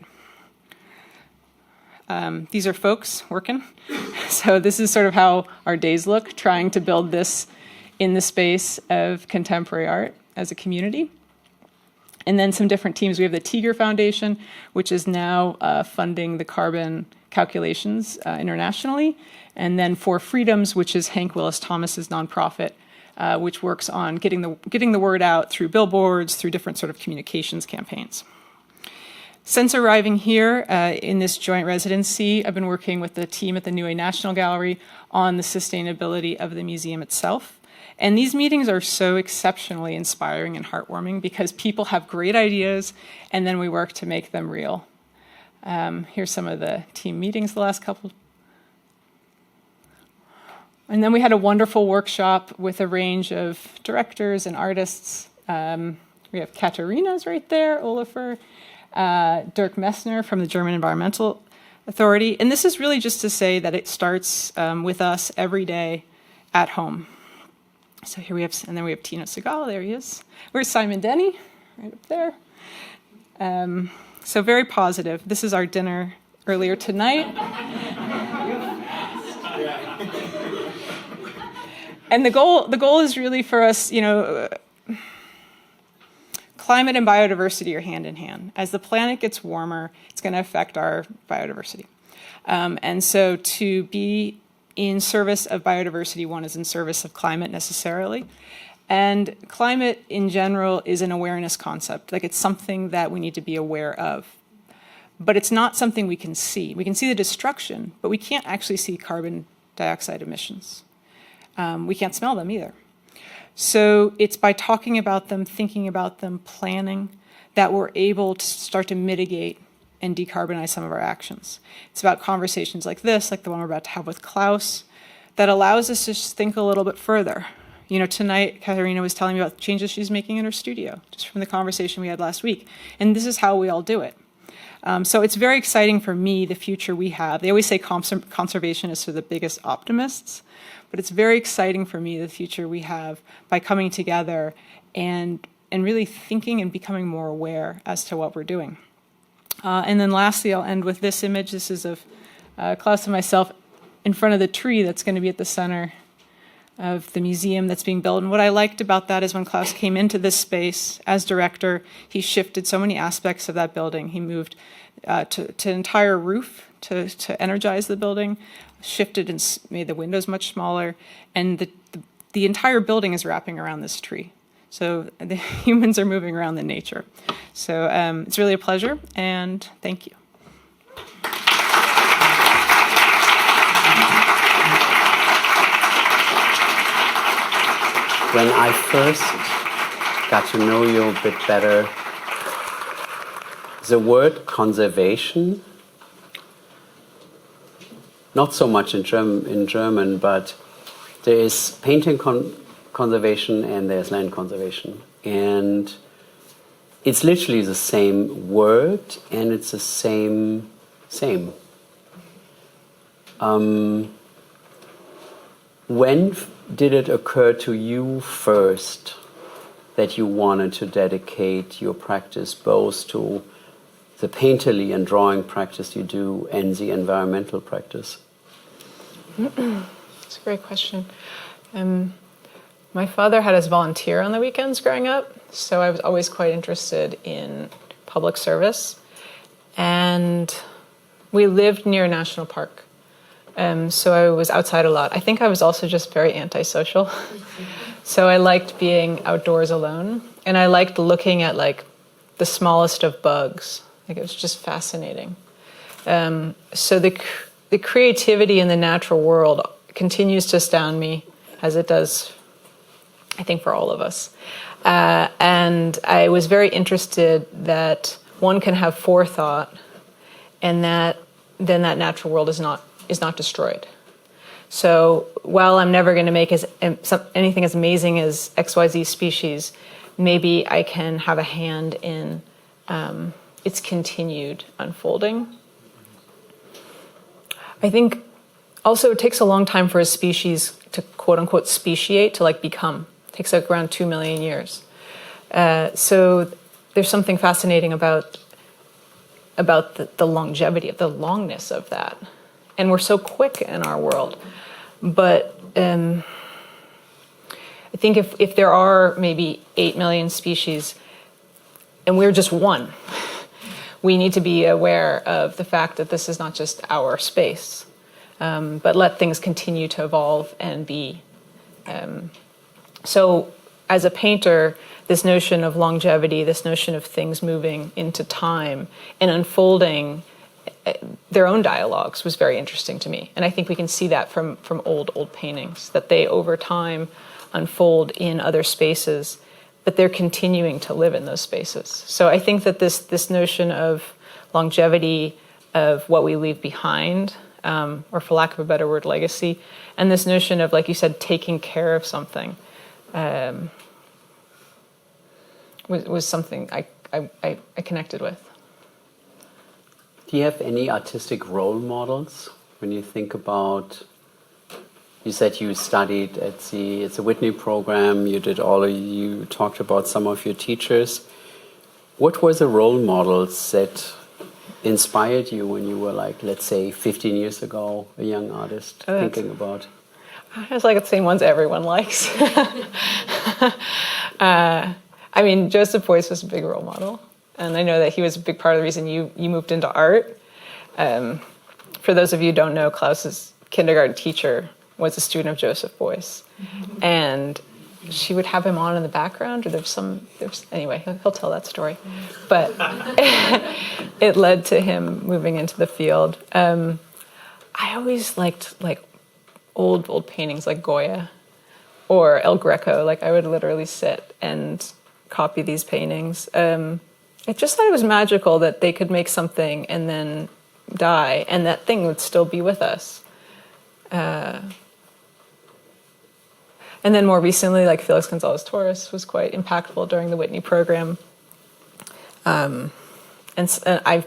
These are folks working. So this is sort of how our days look, trying to build this in the space of contemporary art as a community. And then some different teams. We have the Tiger Foundation, which is now funding the carbon calculations internationally. And then For Freedoms, which is Hank Willis Thomas's nonprofit, which works on getting the word out through billboards, through different sort of communications campaigns. Since arriving here in this joint residency, I've been working with the team at the New Way National Gallery on the sustainability of the museum itself. And these meetings are so exceptionally inspiring and heartwarming because people have great ideas and then we work to make them real. Here's some of the team meetings the last couple. And then we had a wonderful workshop with a range of directors and artists. We have Katarina's right there, Olafur, Dirk Messner from the German Environmental Authority. And this is really just to say that it starts with us every day at home. So here we have, and then we have Tino Segal, there he is. Where's Simon Denny? Right up there. So very positive. This is our dinner earlier tonight. And the goal is really for us, climate and biodiversity are hand in hand. As the planet gets warmer, it's going to affect our biodiversity. And so to be in service of biodiversity, one is in service of climate necessarily. And climate in general is an awareness concept. Like it's something that we need to be aware of. But it's not something we can see. We can see the destruction, but we can't actually see carbon dioxide emissions. We can't smell them either. So it's by talking about them, thinking about them, planning, that we're able to start to mitigate and decarbonize some of our actions. It's about conversations like this, like the one we're about to have with Klaus, that allows us to just think a little bit further. Tonight, Katarina was telling me about the changes she's making in her studio, just from the conversation we had last week. And this is how we all do it. So it's very exciting for me, the future we have. They always say conservationists are the biggest optimists, but it's very exciting for me, the future we have, by coming together and really thinking and becoming more aware as to what we're doing. And then lastly, I'll end with this image. This is of Klaus and myself in front of the tree that's going to be at the center of the museum that's being built. And what I liked about that is when Klaus came into this space as director, he shifted so many aspects of that building. He moved to entire roof to energize the building, shifted and made the windows much smaller, and the entire building is wrapping around this tree. So the humans are moving around the nature. So it's really a pleasure, and thank you. When I first got to know you a bit better, the word conservation, not so much in German, but there is painting conservation and there's land conservation. And it's literally the same word and it's the same. When did it occur to you first that you wanted to dedicate your practice both to the painterly and drawing practice you do and the environmental practice? That's a great question. My father had us volunteer on the weekends growing up, so I was always quite interested in public service. And we lived near a national park, so I was outside a lot. I think I was also just very antisocial. So I liked being outdoors alone, and I liked looking at like the smallest of bugs. Like, it was just fascinating. So the creativity in the natural world continues to astound me, as it does, I think, for all of us. And I was very interested that one can have forethought, and that then that natural world is not destroyed. So while I'm never going to make anything as amazing as XYZ species, maybe I can have a hand in its continued unfolding. I think also it takes a long time for a species to quote unquote speciate, to like become. It takes like around 2 million years. So there's something fascinating about the longevity, of the longness of that. And we're so quick in our world. But I think if there are maybe 8 million species and we're just one, we need to be aware of the fact that this is not just our space, but let things continue to evolve and be. So as a painter, this notion of longevity, this notion of things moving into time and unfolding their own dialogues was very interesting to me. And I think we can see that from old paintings, that they over time unfold in other spaces, but they're continuing to live in those spaces. So I think that this notion of longevity, of what we leave behind, or for lack of a better word, legacy, and this notion of, like you said, taking care of something, was something I connected with. Do you have any artistic role models when you think about? You said you studied at the Whitney program. You talked about some of your teachers. What were the role models that inspired you when you were, like, let's say, 15 years ago, a young artist thinking about? It's like the same ones everyone likes. I mean, Joseph Beuys was a big role model. And I know that he was a big part of the reason you moved into art. For those of you who don't know, Klaus's kindergarten teacher was a student of Joseph Beuys. Mm-hmm. And she would have him on in the background, or anyway, he'll tell that story. But it led to him moving into the field. I always liked like old paintings like Goya or El Greco. Like, I would literally sit and copy these paintings. I just thought it was magical that they could make something and then die, and that thing would still be with us. And then more recently, like Felix Gonzalez Torres was quite impactful during the Whitney program. And I'm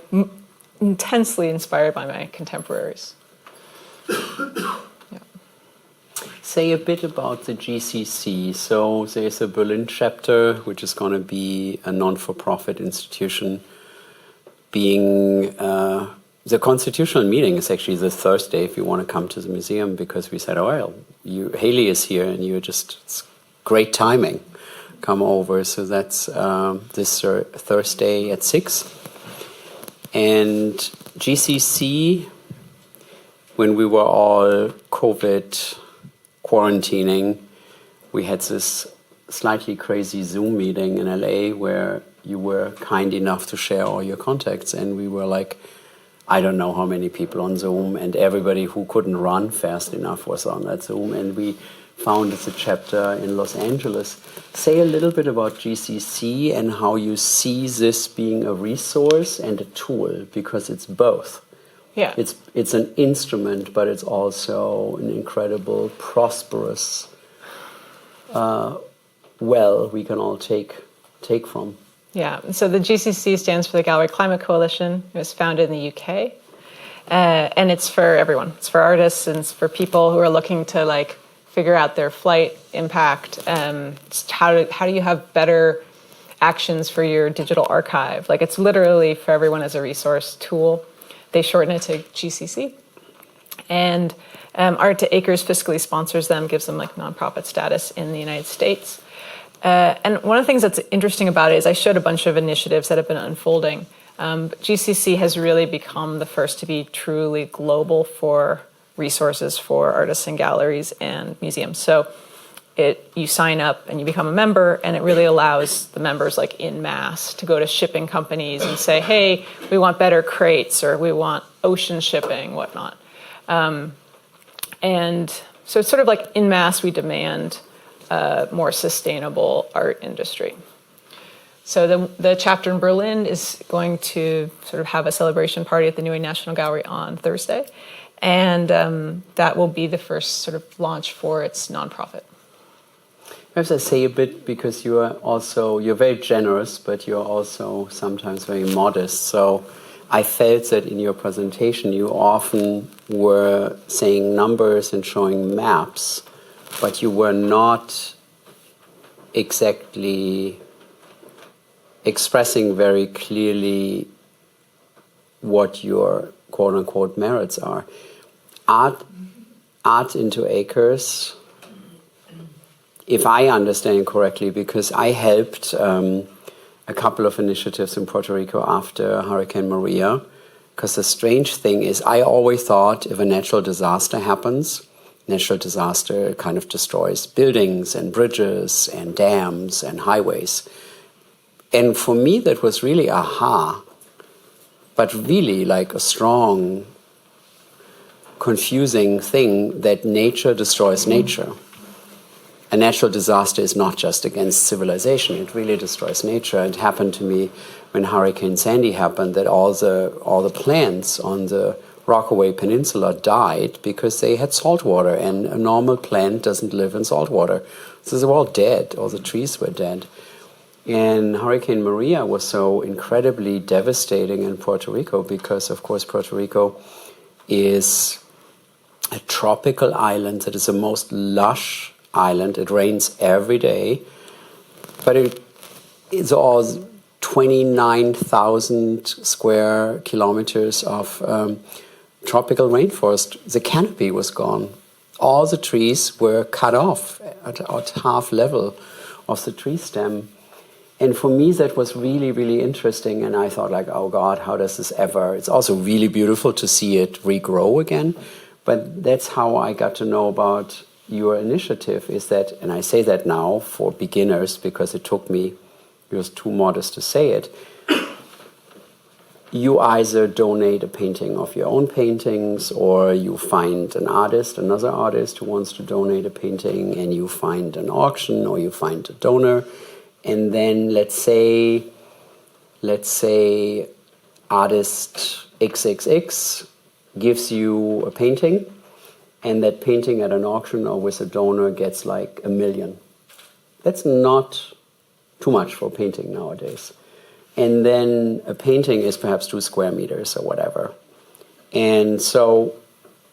intensely inspired by my contemporaries. Yeah. Say a bit about the GCC. So there's a Berlin chapter, which is going to be a non-for-profit institution. The constitutional meeting is actually this Thursday if you want to come to the museum, because we said, oh, well, Haley is here and it's great timing. Come over. So that's this Thursday at 6. And GCC, when we were all COVID quarantining, we had this slightly crazy Zoom meeting in LA where you were kind enough to share all your contacts, and we were like, I don't know how many people on Zoom, and everybody who couldn't run fast enough was on that Zoom, and we founded the chapter in Los Angeles. Say a little bit about GCC and how you see this being a resource and a tool, because it's both. Yeah. It's an instrument, but it's also an incredible, prosperous well we can all take from. Yeah, so the GCC stands for the Galway Climate Coalition. It was founded in the UK, and it's for everyone. It's for artists, and it's for people who are looking to like figure out their flight impact. How do you have better actions for your digital archive? Like, it's literally for everyone as a resource tool. They shorten it to GCC. And Art to Acres fiscally sponsors them, gives them like nonprofit status in the United States. And one of the things that's interesting about it is I showed a bunch of initiatives that have been unfolding. But GCC has really become the first to be truly global for resources for artists and galleries and museums. So you sign up and you become a member, and it really allows the members, like in mass, to go to shipping companies and say, hey, we want better crates, or we want ocean shipping, whatnot. And so it's sort of like in mass we demand a more sustainable art industry. So the chapter in Berlin is going to sort of have a celebration party at the Neue National Gallery on Thursday. And that will be the first sort of launch for its nonprofit. Perhaps I say a bit, because you're very generous, but you're also sometimes very modest. So I felt that in your presentation you often were saying numbers and showing maps, but you were not exactly expressing very clearly what your quote-unquote merits are. Art into Acres, if I understand correctly, because I helped a couple of initiatives in Puerto Rico after Hurricane Maria, because the strange thing is I always thought if a natural disaster happens, natural disaster kind of destroys buildings and bridges and dams and highways. And for me that was really aha, but really like a strong, confusing thing that nature destroys nature. A natural disaster is not just against civilization, it really destroys nature. It happened to me when Hurricane Sandy happened, that all the plants on the Rockaway Peninsula died because they had salt water, and a normal plant doesn't live in salt water. So they were all dead, all the trees were dead. And Hurricane Maria was so incredibly devastating in Puerto Rico because, of course, Puerto Rico is a tropical island that is the most lush island. It rains every day, but it's all 29,000 square kilometers of tropical rainforest. The canopy was gone. All the trees were cut off at half level of the tree stem. And for me, that was really, really interesting. And I thought, like, oh God, how does this ever? It's also really beautiful to see it regrow again. But that's how I got to know about your initiative, is that, and I say that now for beginners because it was too modest to say it, you either donate a painting of your own paintings, or you find another artist who wants to donate a painting, and you find an auction, or you find a donor. And then let's say artist XXX gives you a painting, and that painting at an auction or with a donor gets like $1 million. That's not too much for painting nowadays. And then a painting is perhaps 2 square meters or whatever. And so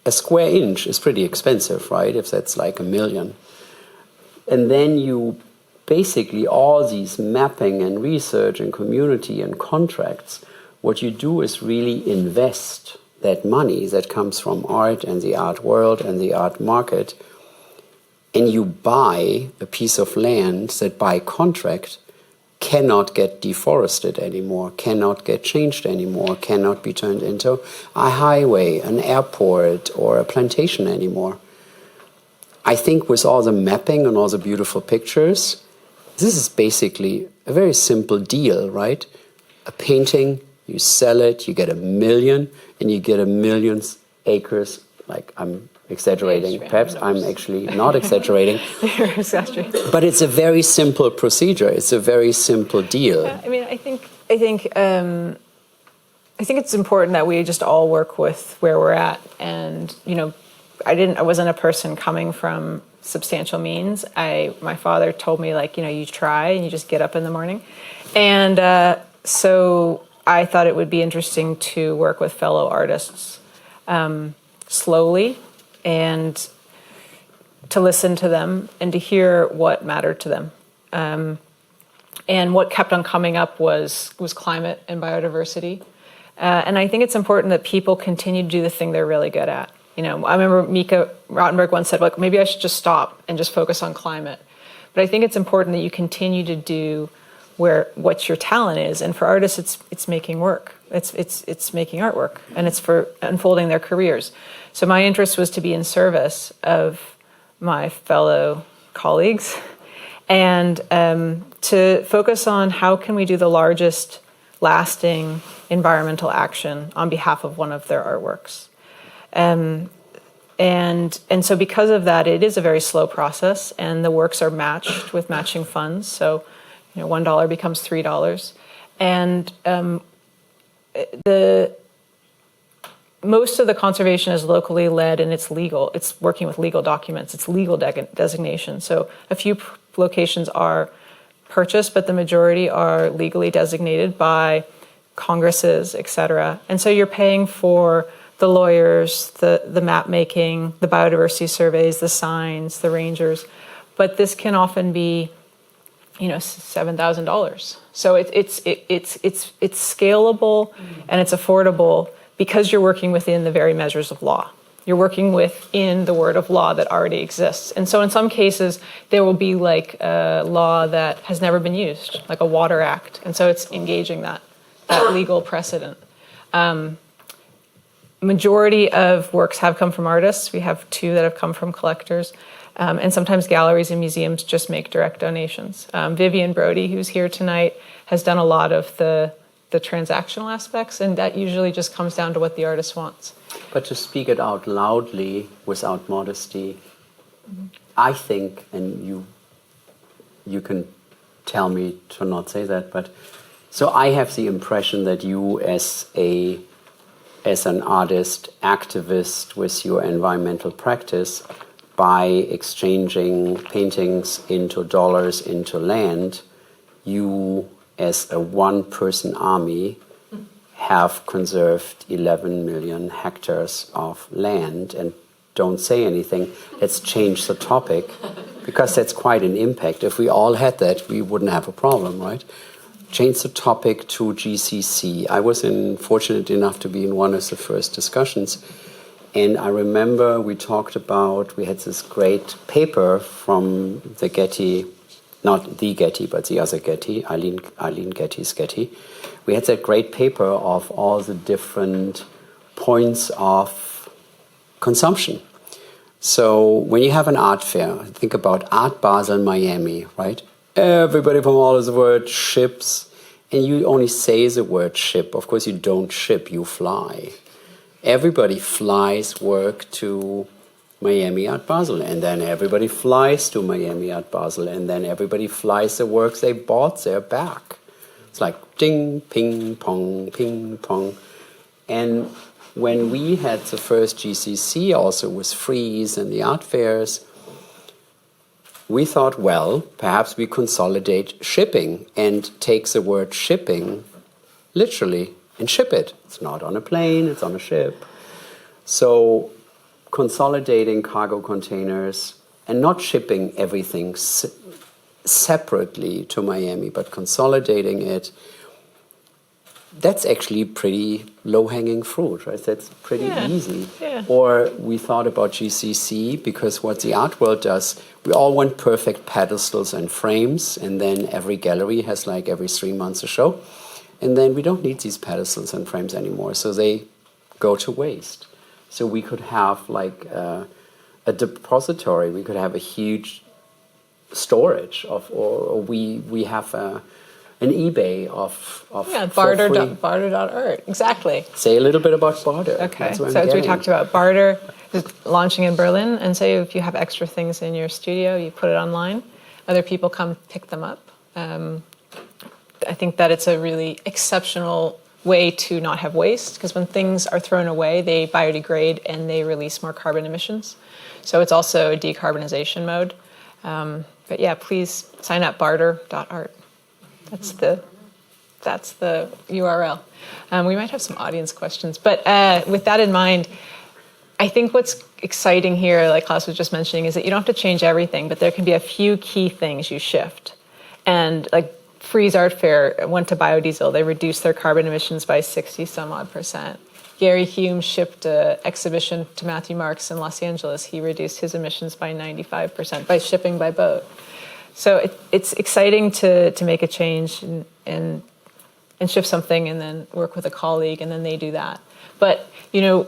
a square inch is pretty expensive, right? If that's like $1 million. And then you basically all these mapping and research and community and contracts, what you do is really invest that money that comes from art and the art world and the art market, and you buy a piece of land that by contract cannot get deforested anymore, cannot get changed anymore, cannot be turned into a highway, an airport, or a plantation anymore. I think with all the mapping and all the beautiful pictures, this is basically a very simple deal, right? A painting, you sell it, you get $1 million, and you get 1 million acres. Like, I'm exaggerating. Perhaps I'm actually not exaggerating. But it's a very simple procedure. It's a very simple deal. Yeah, I mean, I think it's important that we just all work with where we're at. And I wasn't a person coming from substantial means. My father told me, like, you try and you just get up in the morning. And so I thought it would be interesting to work with fellow artists slowly and to listen to them and to hear what mattered to them. And what kept on coming up was climate and biodiversity. And I think it's important that people continue to do the thing they're really good at. You know, I remember Mika Rottenberg once said, like, maybe I should just stop and just focus on climate. But I think it's important that you continue to do what your talent is. And for artists, it's making work. It's making artwork, and it's for unfolding their careers. So my interest was to be in service of my fellow colleagues and to focus on how can we do the largest lasting environmental action on behalf of one of their artworks. And so because of that, it is a very slow process, and the works are matched with matching funds. So, you know, $1 becomes $3. And most of the conservation is locally led, and it's legal. It's working with legal documents. It's legal designation. So a few locations are purchased, but the majority are legally designated by congresses, et cetera. And so you're paying for the lawyers, the map making, the biodiversity surveys, the signs, the rangers. But this can often be, you know, $7,000. So it's scalable and it's affordable because you're working within the very measures of law. You're working within the word of law that already exists. And so in some cases, there will be like a law that has never been used, like a water act. And so it's engaging that legal precedent. Majority of works have come from artists. We have 2 that have come from collectors. And sometimes galleries and museums just make direct donations. Vivian Brody, who's here tonight, has done a lot of the transactional aspects, and that usually just comes down to what the artist wants. But to speak it out loudly without modesty, I think, and you can tell me to not say that, but so I have the impression that you as an artist, activist with your environmental practice, by exchanging paintings into dollars into land, you as a one-person army have conserved 11 million hectares of land. And don't say anything, let's change the topic, because that's quite an impact. If we all had that, we wouldn't have a problem, right? Change the topic to GCC. I was fortunate enough to be in one of the first discussions. And I remember we had this great paper from the Getty, not the Getty, but the other Getty, Eileen Getty's Getty. We had that great paper of all the different points of consumption. So when you have an art fair, think about Art Basel, Miami, right? Everybody from all over the world ships, and you only say the word ship. Of course, you don't ship, you fly. Everybody flies work to Miami Art Basel, and then everybody flies to Miami Art Basel, and then everybody flies the works they bought there back. It's like ding, ping, pong. And when we had the first GCC also with Frieze and the art fairs, we thought, well, perhaps we consolidate shipping and take the word shipping literally and ship it. It's not on a plane, it's on a ship. So consolidating cargo containers and not shipping everything separately to Miami, but consolidating it, that's actually pretty low-hanging fruit, right? That's pretty easy. Yeah. Or we thought about GCC, because what the art world does, we all want perfect pedestals and frames, and then every gallery has like every 3 months a show. And then we don't need these pedestals and frames anymore, so they go to waste. So we could have like a depository, we could have a huge storage of, or we have an eBay of barter.art, exactly. Say a little bit about barter. Okay, so as we talked about, barter is launching in Berlin, and say if you have extra things in your studio, you put it online, other people come pick them up. I think that it's a really exceptional way to not have waste, because when things are thrown away, they biodegrade and they release more carbon emissions. So it's also a decarbonization mode. But yeah, please sign up, barter.art. That's the URL. We might have some audience questions, but with that in mind, I think what's exciting here, like Klaus was just mentioning, is that you don't have to change everything, but there can be a few key things you shift. And like Frieze Art Fair went to biodiesel. They reduced their carbon emissions by 60 some odd %. Gary Hume shipped an exhibition to Matthew Marks in Los Angeles. He reduced his emissions by 95% by shipping by boat. So it's exciting to make a change and shift something and then work with a colleague and then they do that. But, you know,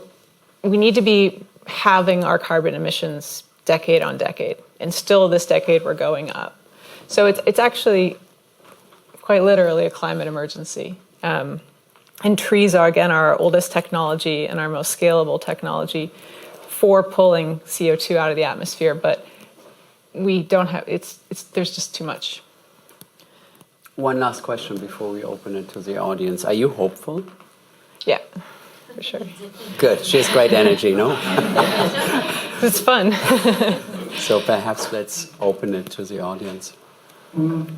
we need to be halving our carbon emissions decade on decade. And still this decade we're going up. So it's actually quite literally a climate emergency. And trees are, again, our oldest technology and our most scalable technology for pulling CO2 out of the atmosphere. But we don't have, there's just too much. One last question before we open it to the audience. Are you hopeful? Yeah, for sure. Good. She has great energy, no? It's fun. So perhaps let's open it to the audience. And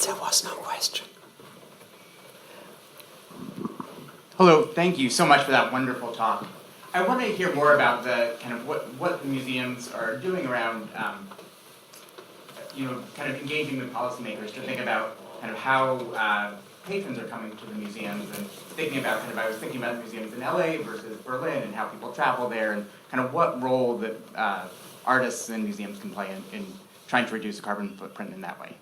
there was no question. Hello, thank you so much for that wonderful talk. I want to hear more about the kind of what the museums are doing around, kind of engaging with policymakers to think about kind of how patrons are coming to the museums and thinking about I was thinking about museums in LA versus Berlin and how people travel there and kind of what role that artists and museums can play in trying to reduce the carbon footprint in that way.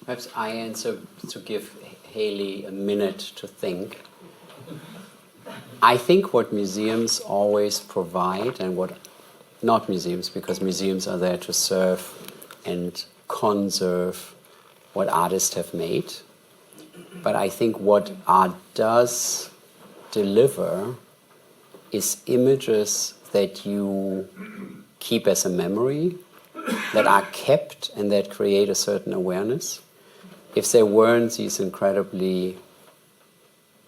Perhaps I answer to give Haley a minute to think. I think what museums always provide, and what not museums, because museums are there to serve and conserve what artists have made. But I think what art does deliver is images that you keep as a memory, that are kept and that create a certain awareness. If there weren't these incredibly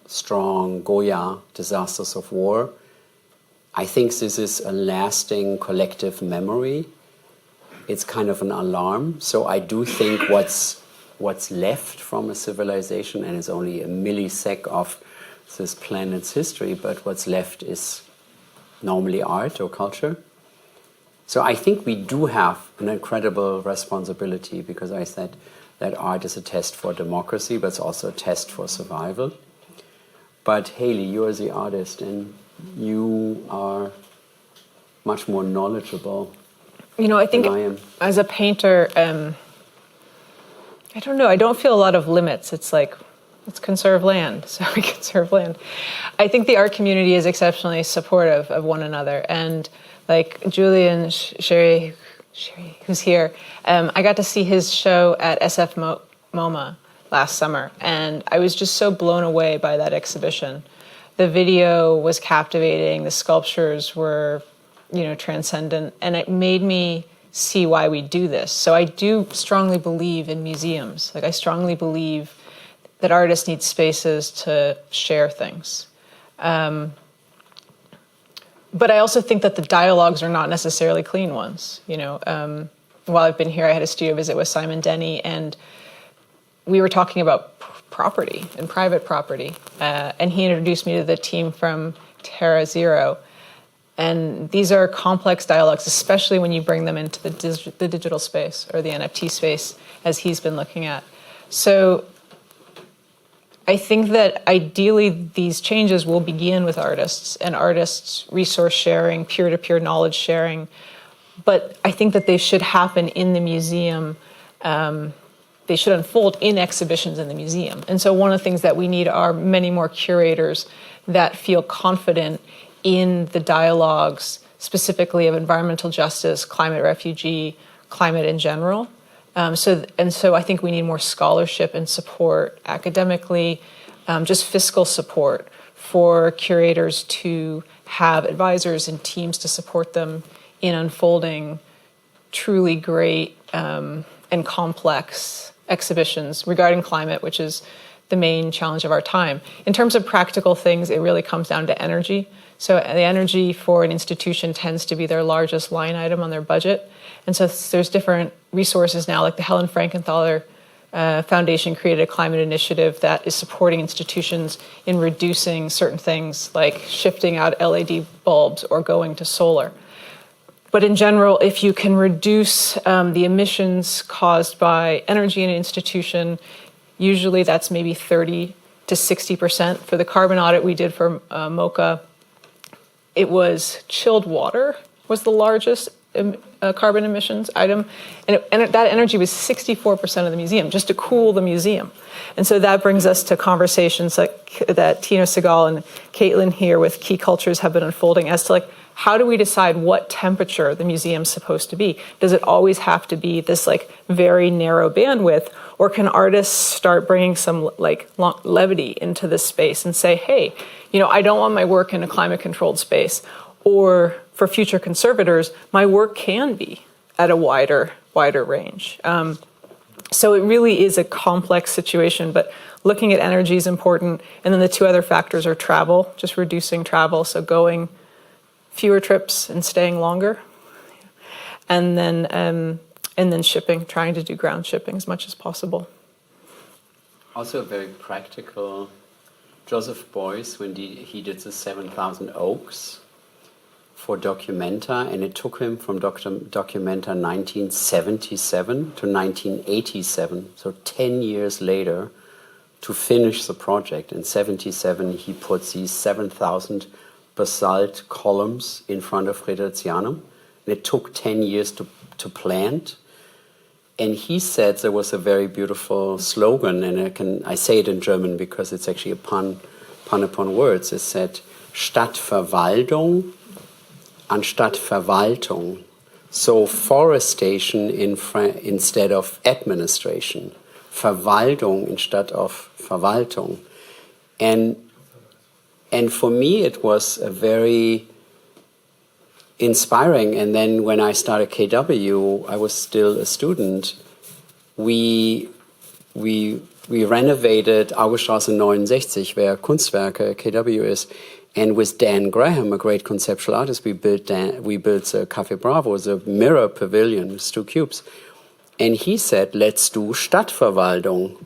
strong Goya disasters of war, I think this is a lasting collective memory. It's kind of an alarm. So I do think what's left from a civilization, and it's only a millisecond of this planet's history, but what's left is normally art or culture. So I think we do have an incredible responsibility, because I said that art is a test for democracy, but it's also a test for survival. But Haley, you're the artist, and you are much more knowledgeable. I think than I am. As a painter, I don't know, I don't feel a lot of limits. It's like, let's conserve land, so we conserve land. I think the art community is exceptionally supportive of one another. And like Julian Sherry, who's here, I got to see his show at SF MoMA last summer, and I was just so blown away by that exhibition. The video was captivating, the sculptures were, transcendent, and it made me see why we do this. So I do strongly believe in museums. Like, I strongly believe that artists need spaces to share things. But I also think that the dialogues are not necessarily clean ones. While I've been here, I had a studio visit with Simon Denny, and we were talking about property and private property. And he introduced me to the team from Terra Zero. And these are complex dialogues, especially when you bring them into the digital space or the NFT space, as he's been looking at. So I think that ideally these changes will begin with artists and artists' resource sharing, peer-to-peer knowledge sharing. But I think that they should happen in the museum. They should unfold in exhibitions in the museum. And so one of the things that we need are many more curators that feel confident in the dialogues, specifically of environmental justice, climate refugee, climate in general. So I think we need more scholarship and support academically, just fiscal support for curators to have advisors and teams to support them in unfolding truly great and complex exhibitions regarding climate, which is the main challenge of our time. In terms of practical things, it really comes down to energy. So the energy for an institution tends to be their largest line item on their budget. And so there's different resources now, like the Helen Frankenthaler Foundation created a climate initiative that is supporting institutions in reducing certain things like shifting out LED bulbs or going to solar. But in general, if you can reduce the emissions caused by energy in an institution, usually that's maybe 30 to 60%. For the carbon audit we did for MoCA, it was chilled water was the largest carbon emissions item, and that energy was 64% of the museum, just to cool the museum. And so that brings us to conversations that Tina Segal and Caitlin here with Key Cultures have been unfolding as to how do we decide what temperature the museum's supposed to be? Does it always have to be this very narrow bandwidth, or can artists start bringing some levity into this space and say, hey, I don't want my work in a climate controlled space, or for future conservators, my work can be at a wider range. So it really is a complex situation, but looking at energy is important. And then the two other factors are travel, just reducing travel, so going fewer trips and staying longer. And then shipping, trying to do ground shipping as much as possible. Also very practical. Joseph Beuys, when he did the 7,000 Oaks for Documenta, and it took him from Documenta 1977 to 1987, so 10 years later, to finish the project. In 77, he put these 7,000 basalt columns in front of Friderizianum, and it took 10 years to plant. And he said there was a very beautiful slogan, and I say it in German because it's actually a pun upon words. It said, Statt Verwaltung anstatt Verwaltung. So forestation instead of administration. Verwaltung instead of Verwaltung. And for me it was a very inspiring. And then when I started KW, I was still a student. We renovated Augestraße 69, where Kunstwerke KW is, and with Dan Graham, a great conceptual artist, we built Café Bravo, the mirror pavilion with 2 cubes. And he said, let's do Stadtverwaltung.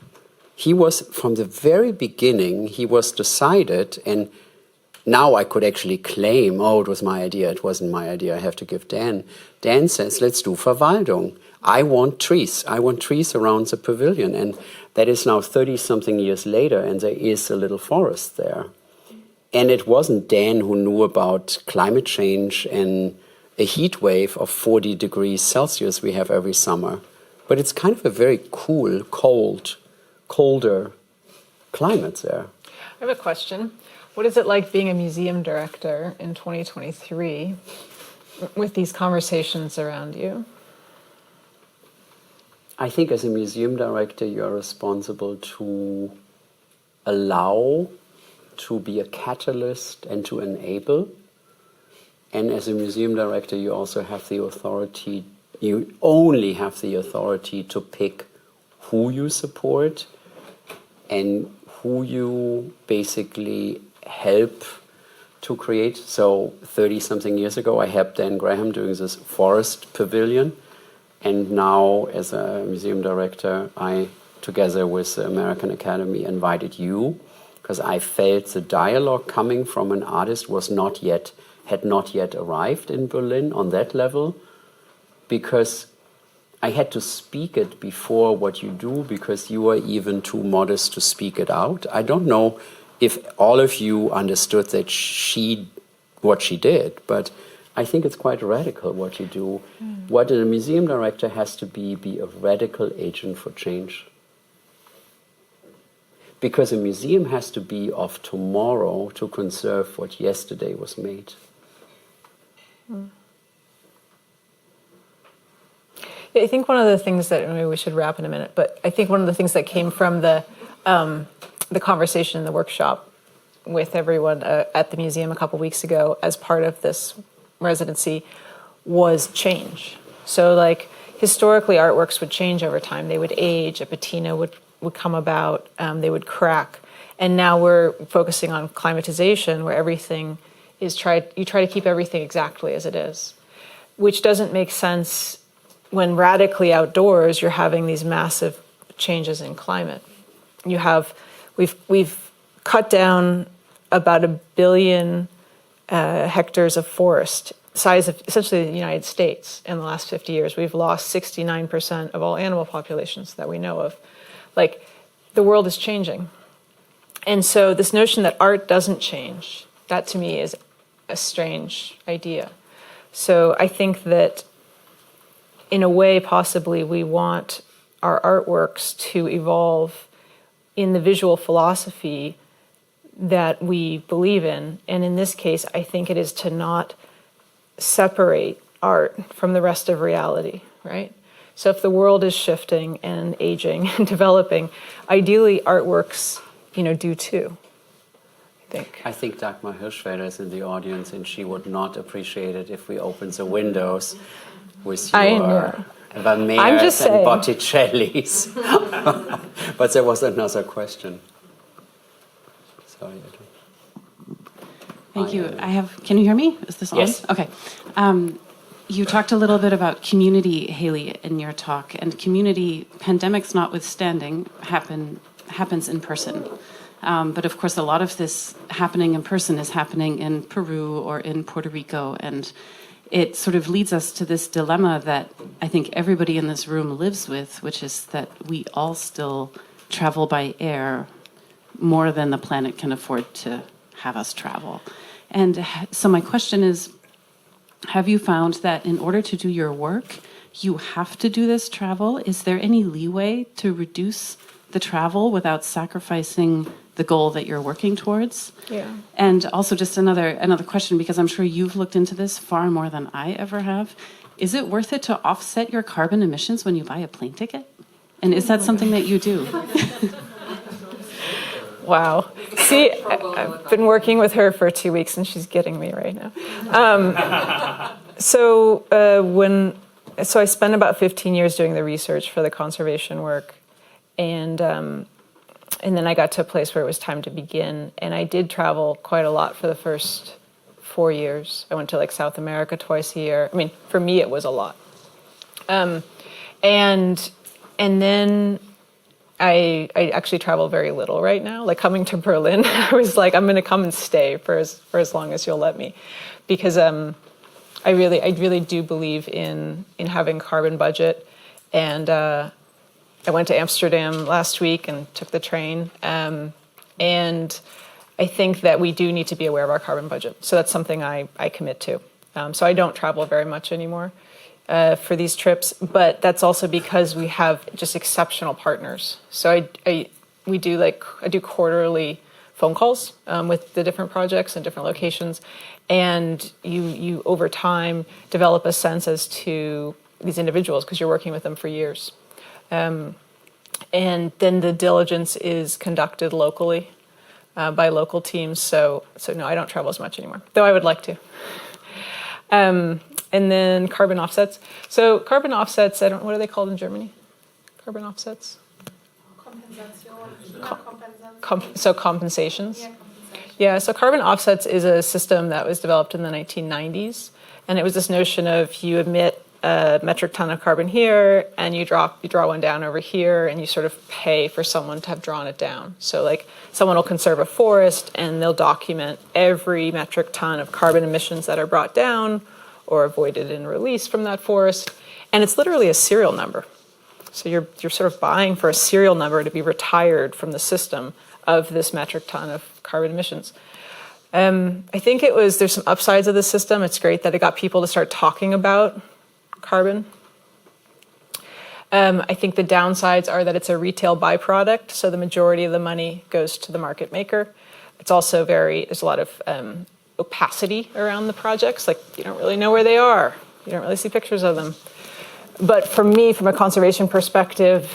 He was, from the very beginning, he was decided, and now I could actually claim, it was my idea. It wasn't my idea. I have to give Dan. Dan says, let's do Verwaltung. I want trees. I want trees around the pavilion. And that is now 30-something years later, and there is a little forest there. And it wasn't Dan who knew about climate change and a heat wave of 40 degrees Celsius we have every summer. But it's kind of a very cool, colder climate there. I have a question. What is it like being a museum director in 2023 with these conversations around you? I think as a museum director, you are responsible to allow, to be a catalyst and to enable. And as a museum director, you also have the authority, you only have the authority to pick who you support and who you basically help to create. So 30-something years ago, I helped Dan Graham doing this forest pavilion. And now, as a museum director, I, together with the American Academy, invited you, because I felt the dialogue coming from an artist had not yet arrived in Berlin on that level, because I had to speak it before what you do, because you were even too modest to speak it out. I don't know if all of you understood that what she did, but I think it's quite radical what you do. What a museum director has to be a radical agent for change. Because a museum has to be of tomorrow to conserve what yesterday was made. Yeah, I think one of the things that, maybe we should wrap in a minute, but I think one of the things that came from the conversation in the workshop with everyone at the museum a couple weeks ago as part of this residency was change. So historically artworks would change over time. They would age, a patina would come about, they would crack. And now we're focusing on climatization, where everything is you try to keep everything exactly as it is, which doesn't make sense when radically outdoors you're having these massive changes in climate. We've cut down about 1 billion hectares of forest, size of essentially the United States, in the last 50 years. We've lost 69% of all animal populations that we know of. Like, the world is changing. And so this notion that art doesn't change, that to me is a strange idea. So I think that in a way, possibly, we want our artworks to evolve in the visual philosophy that we believe in. And in this case, I think it is to not separate art from the rest of reality, right? So if the world is shifting and aging and developing, ideally artworks, do too, I think. I think Dagmar Hirschfelder is in the audience, and she would not appreciate it if we opened the windows with your Vermeers and Botticellis. But there was another question. Sorry. Thank you. Can you hear me? Is this on? Yes. Okay. You talked a little bit about community, Haley, in your talk, and community, pandemics notwithstanding, happens in person. But of course, a lot of this happening in person is happening in Peru or in Puerto Rico, and it sort of leads us to this dilemma that I think everybody in this room lives with, which is that we all still travel by air more than the planet can afford to have us travel. And so my question is, have you found that in order to do your work, you have to do this travel? Is there any leeway to reduce the travel without sacrificing the goal that you're working towards? Yeah. And also just another question, because I'm sure you've looked into this far more than I ever have. Is it worth it to offset your carbon emissions when you buy a plane ticket? And is that something that you do? Wow. See, I've been working with her for 2 weeks and she's getting me right now. So I spent about 15 years doing the research for the conservation work. And then I got to a place where it was time to begin. And I did travel quite a lot for the first 4 years. I went to South America twice a year. I mean, for me, it was a lot. And then I actually travel very little right now. Like coming to Berlin, I was like, I'm going to come and stay for as long as you'll let me, because I really do believe in having carbon budget. And I went to Amsterdam last week and took the train. And I think that we do need to be aware of our carbon budget. So that's something I commit to. So I don't travel very much anymore for these trips, but that's also because we have just exceptional partners. So I do quarterly phone calls with the different projects and different locations, and you over time develop a sense as to these individuals because you're working with them for years. And then the diligence is conducted locally by local teams. So no, I don't travel as much anymore, though I would like to. And then carbon offsets. So carbon offsets, what are they called in Germany? Carbon offsets? Compensations. Yeah, so carbon offsets is a system that was developed in the 1990s. And it was this notion of you emit a metric ton of carbon here, and you draw one down over here, and you sort of pay for someone to have drawn it down. So someone will conserve a forest, and they'll document every metric ton of carbon emissions that are brought down or avoided and released from that forest. And it's literally a serial number. So you're sort of buying for a serial number to be retired from the system of this metric ton of carbon emissions. I think there's some upsides of the system. It's great that it got people to start talking about carbon. I think the downsides are that it's a retail byproduct, so the majority of the money goes to the market maker. It's also there's a lot of opacity around the projects. You don't really know where they are. You don't really see pictures of them. But for me, from a conservation perspective,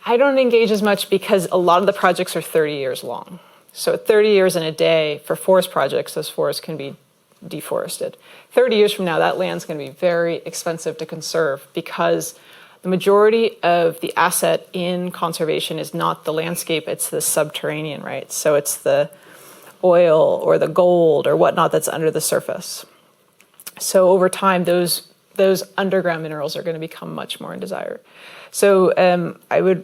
I don't engage as much because a lot of the projects are 30 years long. So 30 years in a day for forest projects, those forests can be deforested. 30 years from now, that land's going to be very expensive to conserve because the majority of the asset in conservation is not the landscape, it's the subterranean, right? So it's the oil or the gold or whatnot that's under the surface. So over time, those those underground minerals are going to become much more in desire. So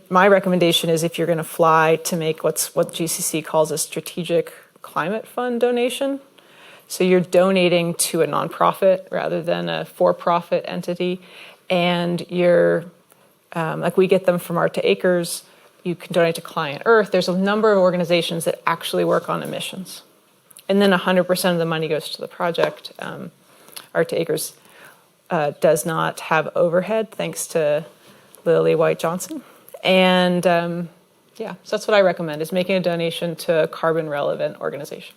my recommendation is, if you're going to fly, to make what GCC calls a strategic climate fund donation. So you're donating to a nonprofit rather than a for-profit entity, and you're like, we get them from Art to Acres. You can donate to Client Earth. There's a number of organizations that actually work on emissions, and then 100% of the money goes to the project. Art to Acres does not have overhead, thanks to Lily White Johnson. And yeah, so that's what I recommend, is making a donation to a carbon relevant organization.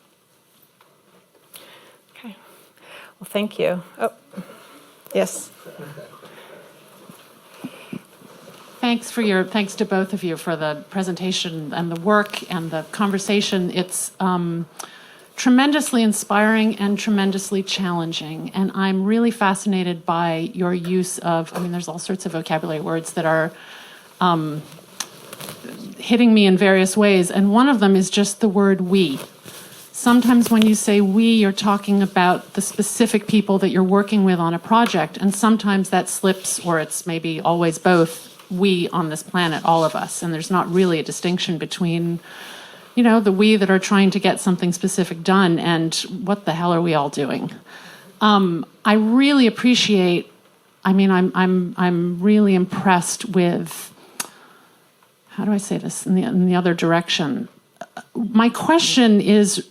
Okay, well, thank you. Oh, yes. Thanks to both of you for the presentation and the work and the conversation. It's tremendously inspiring and tremendously challenging. And I'm really fascinated by your use of, there's all sorts of vocabulary words that are hitting me in various ways. And one of them is just the word we. Sometimes when you say we, you're talking about the specific people that you're working with on a project. And sometimes that slips, or it's maybe always both, we on this planet, all of us. And there's not really a distinction between, the we that are trying to get something specific done and what the hell are we all doing? I really appreciate, I'm really impressed with, how do I say this in the other direction? My question is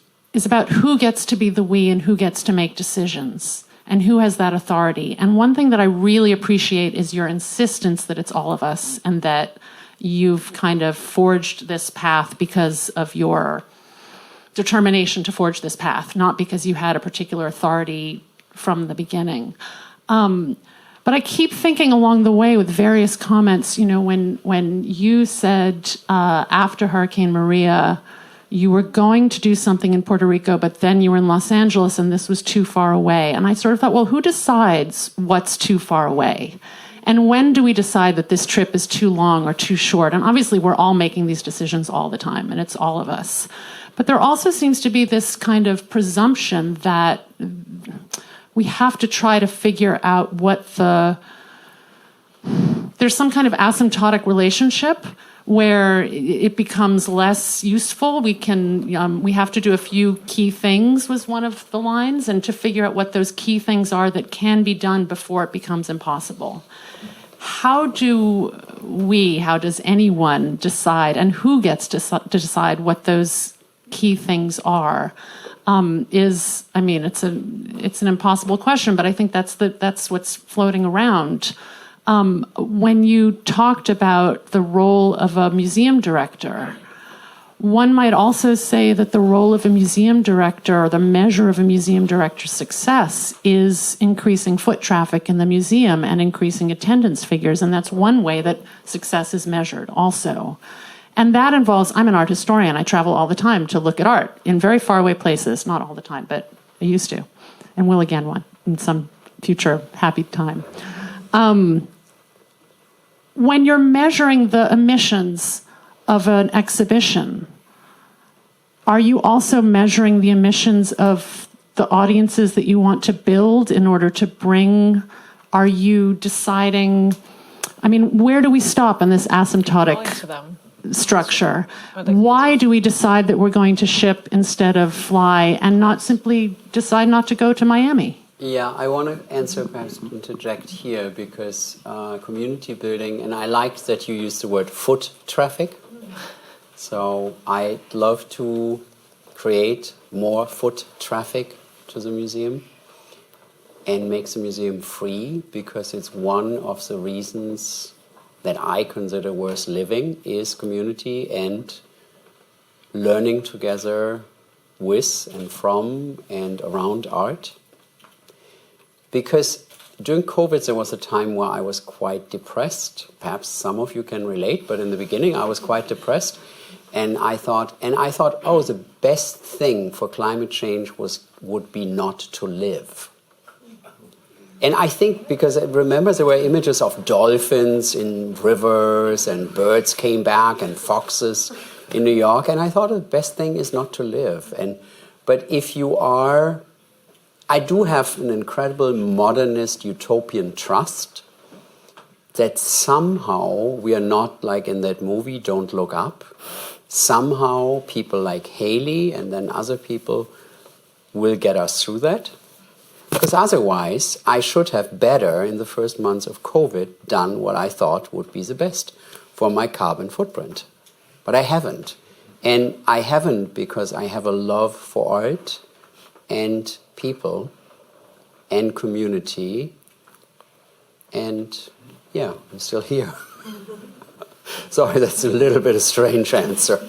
about who gets to be the we and who gets to make decisions and who has that authority. And one thing that I really appreciate is your insistence that it's all of us, and that you've kind of forged this path because of your determination to forge this path, not because you had a particular authority from the beginning. But I keep thinking along the way with various comments, when you said after Hurricane Maria, you were going to do something in Puerto Rico, but then you were in Los Angeles and this was too far away. And I sort of thought, well, who decides what's too far away? And when do we decide that this trip is too long or too short? And obviously we're all making these decisions all the time, and it's all of us. But there also seems to be this kind of presumption that we have to try to figure out there's some kind of asymptotic relationship where it becomes less useful. We have to do a few key things, was one of the lines, and to figure out what those key things are that can be done before it becomes impossible. How does anyone decide, and who gets to decide what those key things are? It's an impossible question, but I think that's what's floating around. When you talked about the role of a museum director, one might also say that the role of a museum director, or the measure of a museum director's success, is increasing foot traffic in the museum and increasing attendance figures. And that's one way that success is measured also. And that involves, I'm an art historian. I travel all the time to look at art in very faraway places. Not all the time, but I used to. And will again in some future happy time. When you're measuring the emissions of an exhibition, are you also measuring the emissions of the audiences that you want to build in order to bring? Are you deciding, where do we stop in this asymptotic structure? Why do we decide that we're going to ship instead of fly, and not simply decide not to go to Miami? Yeah, I want to answer, perhaps interject here, because community building, and I like that you use the word foot traffic. So I'd love to create more foot traffic to the museum and make the museum free, because it's one of the reasons that I consider worth living is community and learning together with and from and around art. Because during COVID, there was a time where I was quite depressed. Perhaps some of you can relate, but in the beginning I was quite depressed. And I thought, oh, the best thing for climate change would be not to live. And I think, because I remember there were images of dolphins in rivers, and birds came back, and foxes in New York. And I thought the best thing is not to live. But if you are I do have an incredible modernist utopian trust that somehow we are not like in that movie, Don't Look Up. Somehow people like Haley and then other people will get us through that. Because otherwise, I should have better in the first months of COVID done what I thought would be the best for my carbon footprint. But I haven't. And I haven't because I have a love for art and people and community. And yeah, I'm still here. Sorry, that's a little bit of a strange answer.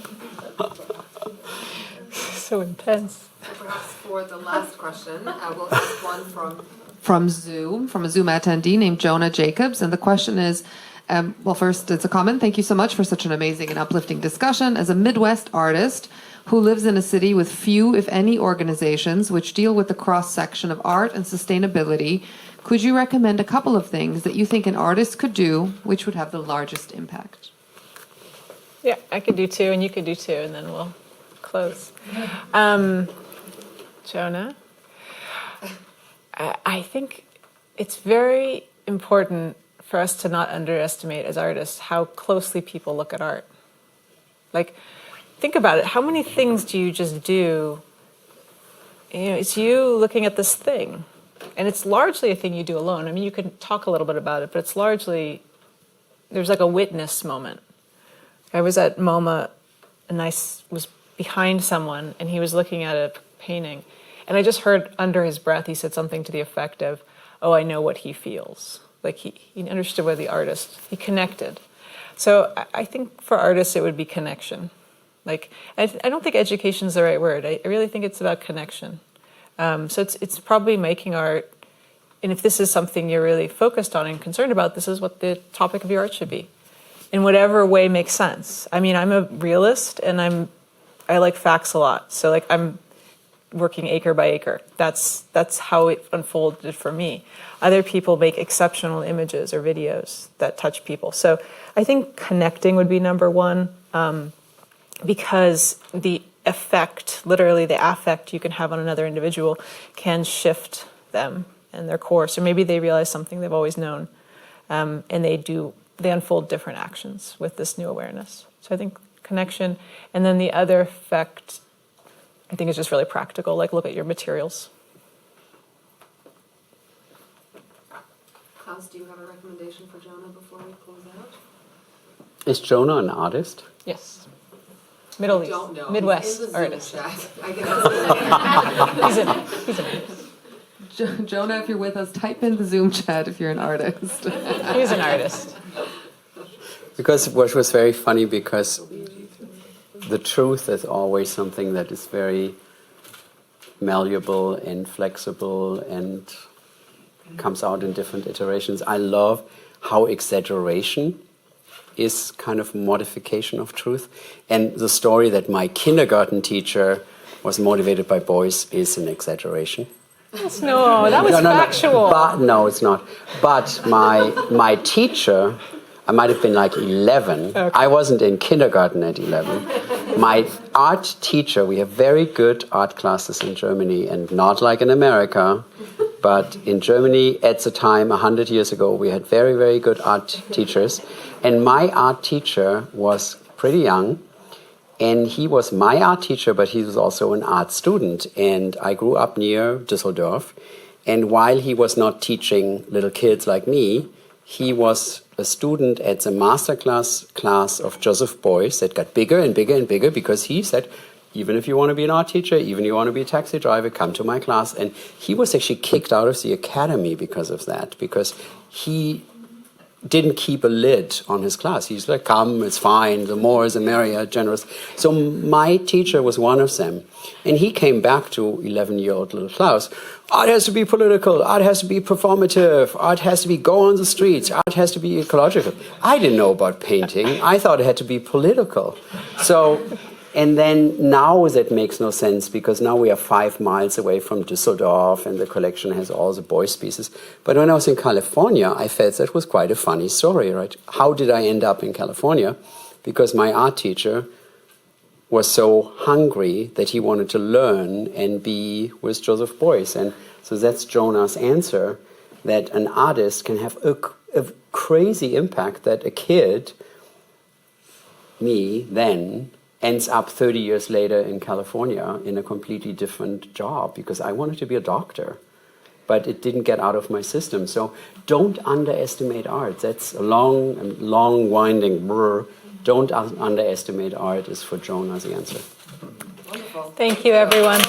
So intense. Perhaps for the last question, we'll ask one from Zoom, from a Zoom attendee named Jonah Jacobs. And the question is, well, first, it's a comment. Thank you so much for such an amazing and uplifting discussion. As a Midwest artist who lives in a city with few, if any, organizations which deal with the cross-section of art and sustainability, could you recommend a couple of things that you think an artist could do which would have the largest impact? Yeah, I could do two, and you could do two, and then we'll close. Jonah, I think it's very important for us to not underestimate as artists how closely people look at art. Like, think about it. How many things do you just do? You know, it's you looking at this thing. And it's largely a thing you do alone. I mean, you can talk a little bit about it, but it's largely, there's like a witness moment. I was at MoMA and I was behind someone and he was looking at a painting. And I just heard under his breath, he said something to the effect of, oh, I know what he feels. Like he understood what the artist, he connected. So I think for artists, it would be connection. Like, I don't think education is the right word. I really think it's about connection. So it's probably making art, and if this is something you're really focused on and concerned about, this is what the topic of your art should be. In whatever way makes sense. I mean, I'm a realist, and I like facts a lot. So like I'm working acre by acre. That's how it unfolded for me. Other people make exceptional images or videos that touch people. So I think connecting would be number one, because the effect, literally the affect you can have on another individual can shift them and their core. So maybe they realize something they've always known, and they unfold different actions with this new awareness. So I think connection. And then the other effect, I think, is just really practical, like look at your materials. Klaus, do you have a recommendation for Jonah before we close out? Is Jonah an artist? Yes. Middle East, Don't know. Midwest He's in the artist. Zoom chat. I guess. He's an artist. Jonah, if you're with us, type in the Zoom chat if you're an artist. He's an artist. Because what was very funny, because the truth is always something that is very malleable and flexible and comes out in different iterations. I love how exaggeration is kind of modification of truth. And the story that my kindergarten teacher was motivated by boys is an exaggeration. No, that was factual. But, no, it's not. But my teacher, I might have been like 11. Okay. I wasn't in kindergarten at 11. My art teacher, we have very good art classes in Germany, and not like in America, but in Germany at the time, 100 years ago, we had very, very good art teachers. And my art teacher was pretty young, and he was my art teacher, but he was also an art student. And I grew up near Düsseldorf, and while he was not teaching little kids like me, he was a student at the masterclass class of Joseph Beuys that got bigger and bigger and bigger, because he said, even if you want to be an art teacher, even if you want to be a taxi driver, come to my class. And he was actually kicked out of the academy because of that, because he didn't keep a lid on his class. He's like, come, it's fine, the more the merrier, generous. So my teacher was one of them. And he came back to 11-year-old little Klaus. Art has to be political, art has to be performative, art has to be go on the streets, art has to be ecological. I didn't know about painting. I thought it had to be political. So, and then now that makes no sense, because now we are 5 miles away from Düsseldorf and the collection has all the Beuys pieces. But when I was in California, I felt that was quite a funny story, right? How did I end up in California? Because my art teacher was so hungry that he wanted to learn and be with Joseph Beuys. And So that's Jonah's answer, that an artist can have a crazy impact that a kid, me then, ends up 30 years later in California in a completely different job because I wanted to be a doctor, but it didn't get out of my system. So don't underestimate art. That's a long winding brr. Don't underestimate art is for Jonah's answer. Wonderful. Thank you, everyone.